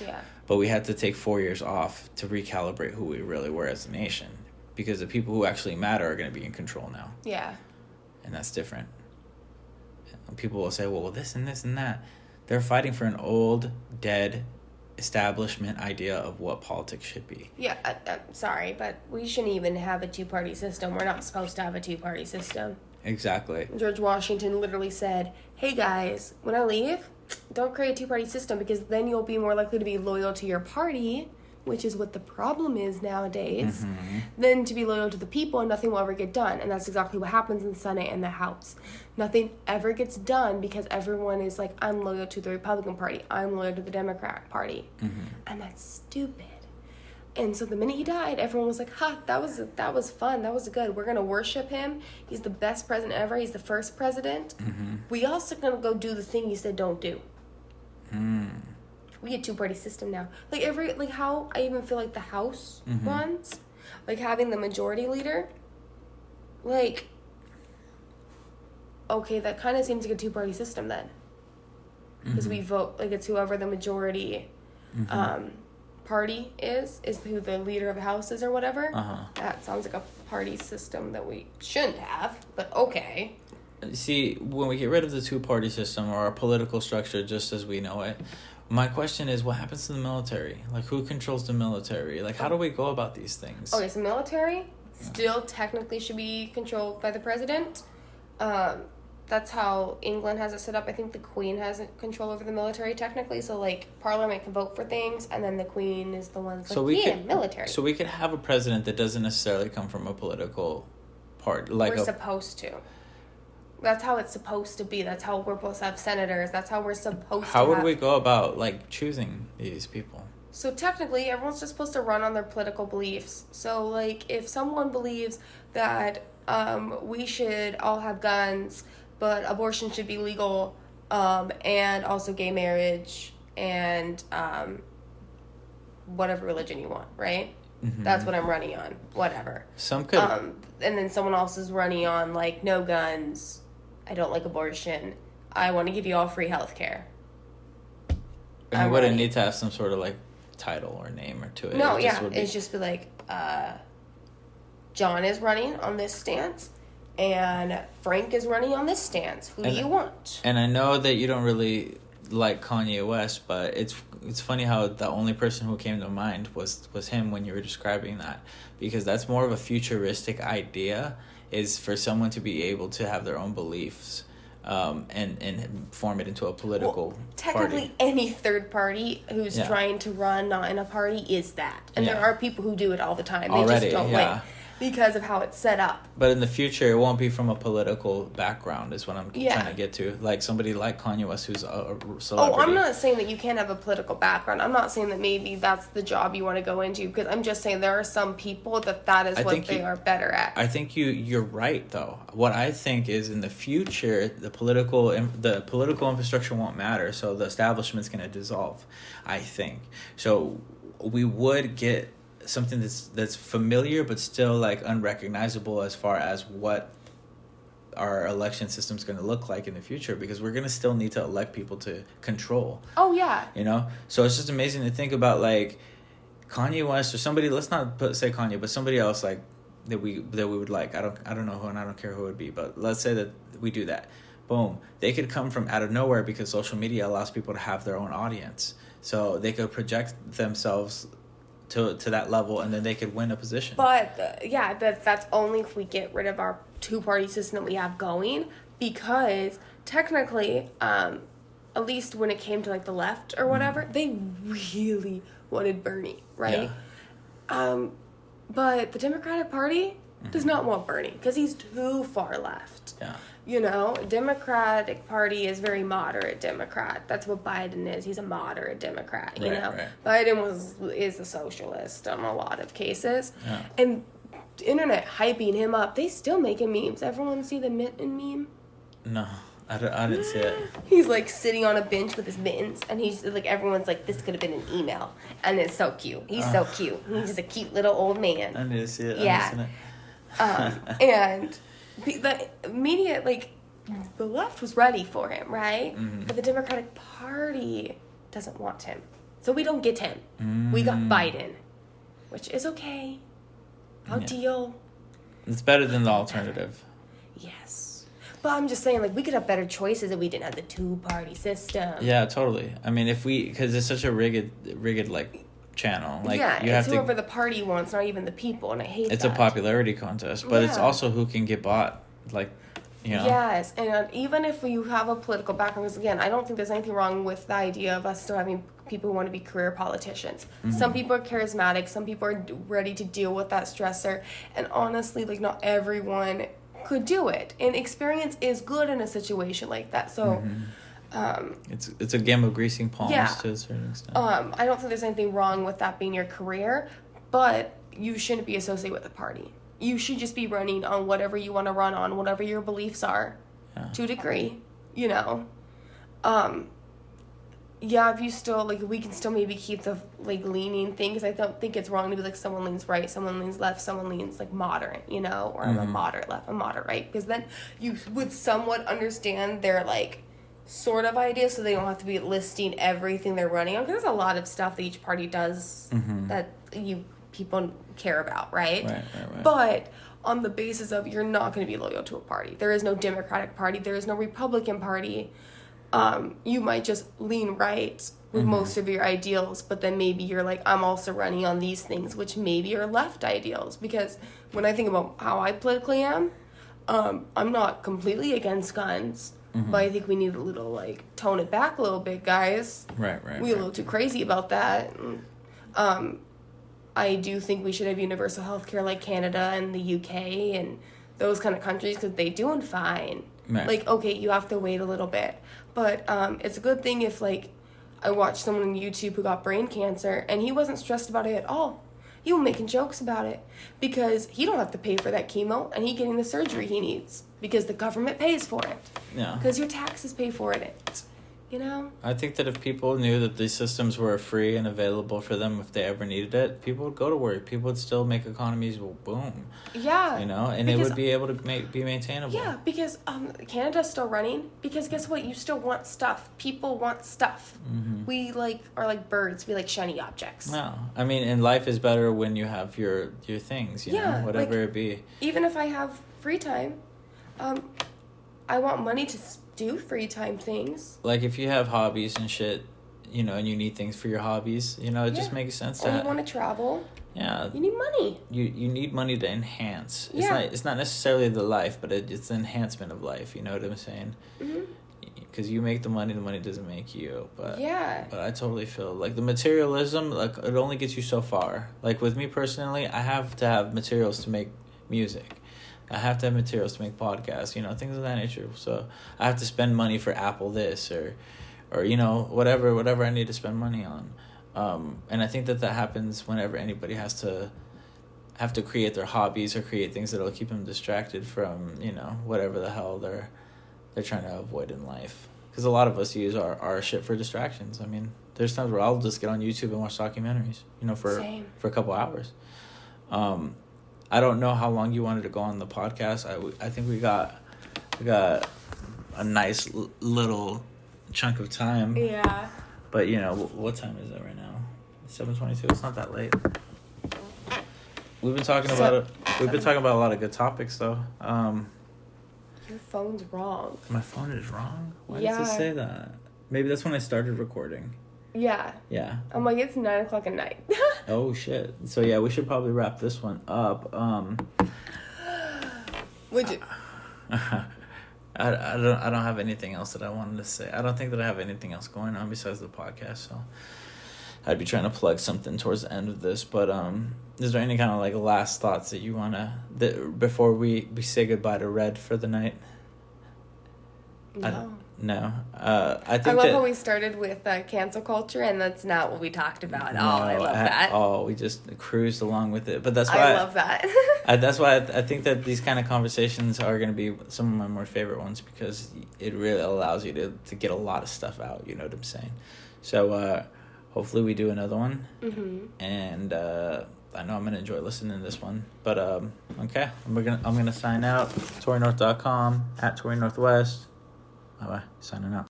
Yeah. But we had to take 4 years off to recalibrate who we really were as a nation, because the people who actually matter are going to be in control now. Yeah. And that's different. And people will say, well, this and this and that. They're fighting for an old, dead establishment idea of what politics should be. Yeah, I'm sorry, but we shouldn't even have a two-party system. We're not supposed to have a two-party system. Exactly. George Washington literally said, hey guys, when I leave, don't create a two-party system, because then you'll be more likely to be loyal to your party, which is what the problem is nowadays, than to be loyal to the people, and nothing will ever get done. And that's exactly what happens in the Senate and the House. Nothing ever gets done because everyone is like, I'm loyal to the Republican Party, I'm loyal to the Democrat Party. And that's stupid. And so the minute he died, everyone was like, that was fun, that was good, we're going to worship him, he's the best president ever, he's the first president. We also going to go do the thing he said don't do. We get two-party system now. Like how I even feel like the House runs, like having the majority leader, like, okay, that kind of seems like a two-party system then. because we vote, like, it's whoever the majority party is who the leader of the house is or whatever. That sounds like a party system that we shouldn't have, but okay. See, when we get rid of the two-party system or our political structure just as we know it, my question is, what happens to the military? Like, who controls the military? Like, how do we go about these things? Okay, so military still technically should be controlled by the president. That's how England has it set up. I think the Queen has control over the military technically. So, like, Parliament can vote for things, and then the Queen is the one like, military. So we could have a president that doesn't necessarily come from a political party. Like we're supposed to. That's how it's supposed to be. That's how we're supposed to have senators. That's how we're supposed to How would we go about, like, choosing these people? So technically, everyone's just supposed to run on their political beliefs. So, like, if someone believes that we should all have guns, but abortion should be legal, and also gay marriage, and whatever religion you want, right? That's what I'm running on. Whatever. Some could. And then someone else is running on, like, no guns. I don't like abortion. I want to give you all free health care. And you wouldn't need to have some sort of, like, title or name or to it. No, it's just be like, John is running on this stance, and Frank is running on this stance. Who do you want? And I know that you don't really like Kanye West, but it's funny how the only person who came to mind was him when you were describing that, because that's more of a futuristic idea, is for someone to be able to have their own beliefs and form it into a political technically party. Any third party who's trying to run not in a party is that. And there are people who do it all the time. They just don't win because of how it's set up. But in the future, it won't be from a political background is what I'm trying to get to. Like somebody like Kanye West who's a celebrity. Oh, I'm not saying that you can't have a political background. I'm not saying that maybe that's the job you want to go into, because I'm just saying there are some people that is what they are better at. I think you're right, though. What I think is in the future, the political infrastructure won't matter, so the establishment's going to dissolve, I think. So we would get something that's familiar but still like unrecognizable as far as what our election system's going to look like in the future, because we're going to still need to elect people to control. Oh yeah. You know, so it's just amazing to think about, like, Kanye West or somebody, let's not say Kanye, but somebody else like that we would like. I don't know who, and I don't care who it would be, but let's say that we do that. Boom, they could come from out of nowhere because social media allows people to have their own audience, so they could project themselves to that level, and then they could win a position. But that's only if we get rid of our two-party system that we have going, because technically, at least when it came to like the left or whatever, they really wanted Bernie, right? Yeah. But the Democratic Party does not want Bernie because he's too far left. Yeah. You know, Democratic Party is very moderate Democrat. That's what Biden is. He's a moderate Democrat, you know. Right. Biden is a socialist in a lot of cases. Yeah. And the internet hyping him up, they still making memes. Everyone see the mitten meme? No, I didn't see it. He's like sitting on a bench with his mittens, and he's like, everyone's like, this could have been an email. And it's so cute. He's so cute. He's just a cute little old man. I need to see it. Yeah. And the media, like, the left was ready for him, right? But the Democratic Party doesn't want him. So we don't get him. We got Biden, which is okay. I'll deal. It's better than the alternative. Yes. But I'm just saying, like, we could have better choices if we didn't have the two-party system. Yeah, totally. I mean, because it's such a rigged, like, channel. Like, yeah, it's whoever the party wants, not even the people, and I hate It's a popularity contest, but it's also who can get bought, like, you know. Yes, and even if you have a political background, because again, I don't think there's anything wrong with the idea of us still having people who want to be career politicians. Some people are charismatic, some people are ready to deal with that stressor, and honestly, like, not everyone could do it, and experience is good in a situation like that, so... It's a game of greasing palms to a certain extent. I don't think there's anything wrong with that being your career, but you shouldn't be associated with a party. You should just be running on whatever you want to run on, whatever your beliefs are, to a degree, you know. If you still, like, we can still maybe keep the, like, leaning thing, because I don't think it's wrong to be, like, someone leans right, someone leans left, someone leans, like, moderate, you know, or I'm a moderate left, I'm moderate right, because then you would somewhat understand their, like, sort of idea, so they don't have to be listing everything they're running on. Because there's a lot of stuff that each party does that people care about, right? Right. But on the basis of you're not going to be loyal to a party. There is no Democratic Party. There is no Republican Party. You might just lean right with most of your ideals, but then maybe you're like, I'm also running on these things, which maybe are left ideals. Because when I think about how I politically am, I'm not completely against guns, but I think we need a little, like, tone it back a little bit, guys. Right. We're a little too crazy about that. I do think we should have universal health care like Canada and the UK and those kind of countries, because they're doing fine. Right. Like, okay, you have to wait a little bit. But it's a good thing if, like, I watched someone on YouTube who got brain cancer, and he wasn't stressed about it at all. He was making jokes about it because he don't have to pay for that chemo, and he getting the surgery he needs because the government pays for it. Yeah. Because your taxes pay for it. You know? I think that if people knew that these systems were free and available for them if they ever needed it, people would go to work. People would still make economies boom. Yeah. You know, and it would be able to be maintainable. Yeah, because Canada's still running. Because guess what? You still want stuff. People want stuff. We are like birds. We like shiny objects. No, I mean, and life is better when you have your things. You know, whatever it be. Even if I have free time, I want money to do free time things. Like if you have hobbies and shit, you know, and you need things for your hobbies, you know, it just makes sense to. Or you want to travel. Yeah. You need money. You need money to enhance. Yeah. It's not necessarily the life, but it's the enhancement of life. You know what I'm saying? Because you make the money doesn't make you. But But I totally feel like the materialism, like it only gets you so far. Like with me personally, I have to have materials to make music. I have to have materials to make podcasts, you know, things of that nature. So I have to spend money for Apple this or you know, whatever I need to spend money on. And I think that happens whenever anybody have to create their hobbies or create things that'll keep them distracted from, you know, whatever the hell they're trying to avoid in life. Because a lot of us use our shit for distractions. I mean, there's times where I'll just get on YouTube and watch documentaries, you know, for a couple hours. I don't know how long you wanted to go on the podcast. I think we got a nice little chunk of time. Yeah. But you know, what time is it right now? 7:22. It's not that late. We've been talking about a lot of good topics though. Your phone's wrong. My phone is wrong? Why does it say that? Maybe that's when I started recording. Yeah. Yeah. I'm like, it's 9:00 at night. Oh shit. So yeah, we should probably wrap this one up. Would you? I don't have anything else that I wanted to say. I don't think that I have anything else going on besides the podcast. So I'd be trying to plug something towards the end of this. But is there any kind of like last thoughts that you wanna before we say goodbye to Red for the night? No. No. I think I love how we started with cancel culture, and that's not what we talked about. I love that. We just cruised along with it. But that's why I love that. That's why I think that these kind of conversations are going to be some of my more favorite ones, because it really allows you to get a lot of stuff out. You know what I'm saying? So hopefully we do another one. And I know I'm going to enjoy listening to this one. But okay, I'm gonna sign out. ToryNorth.com, @ToryNorthwest. Bye-bye. Signing out.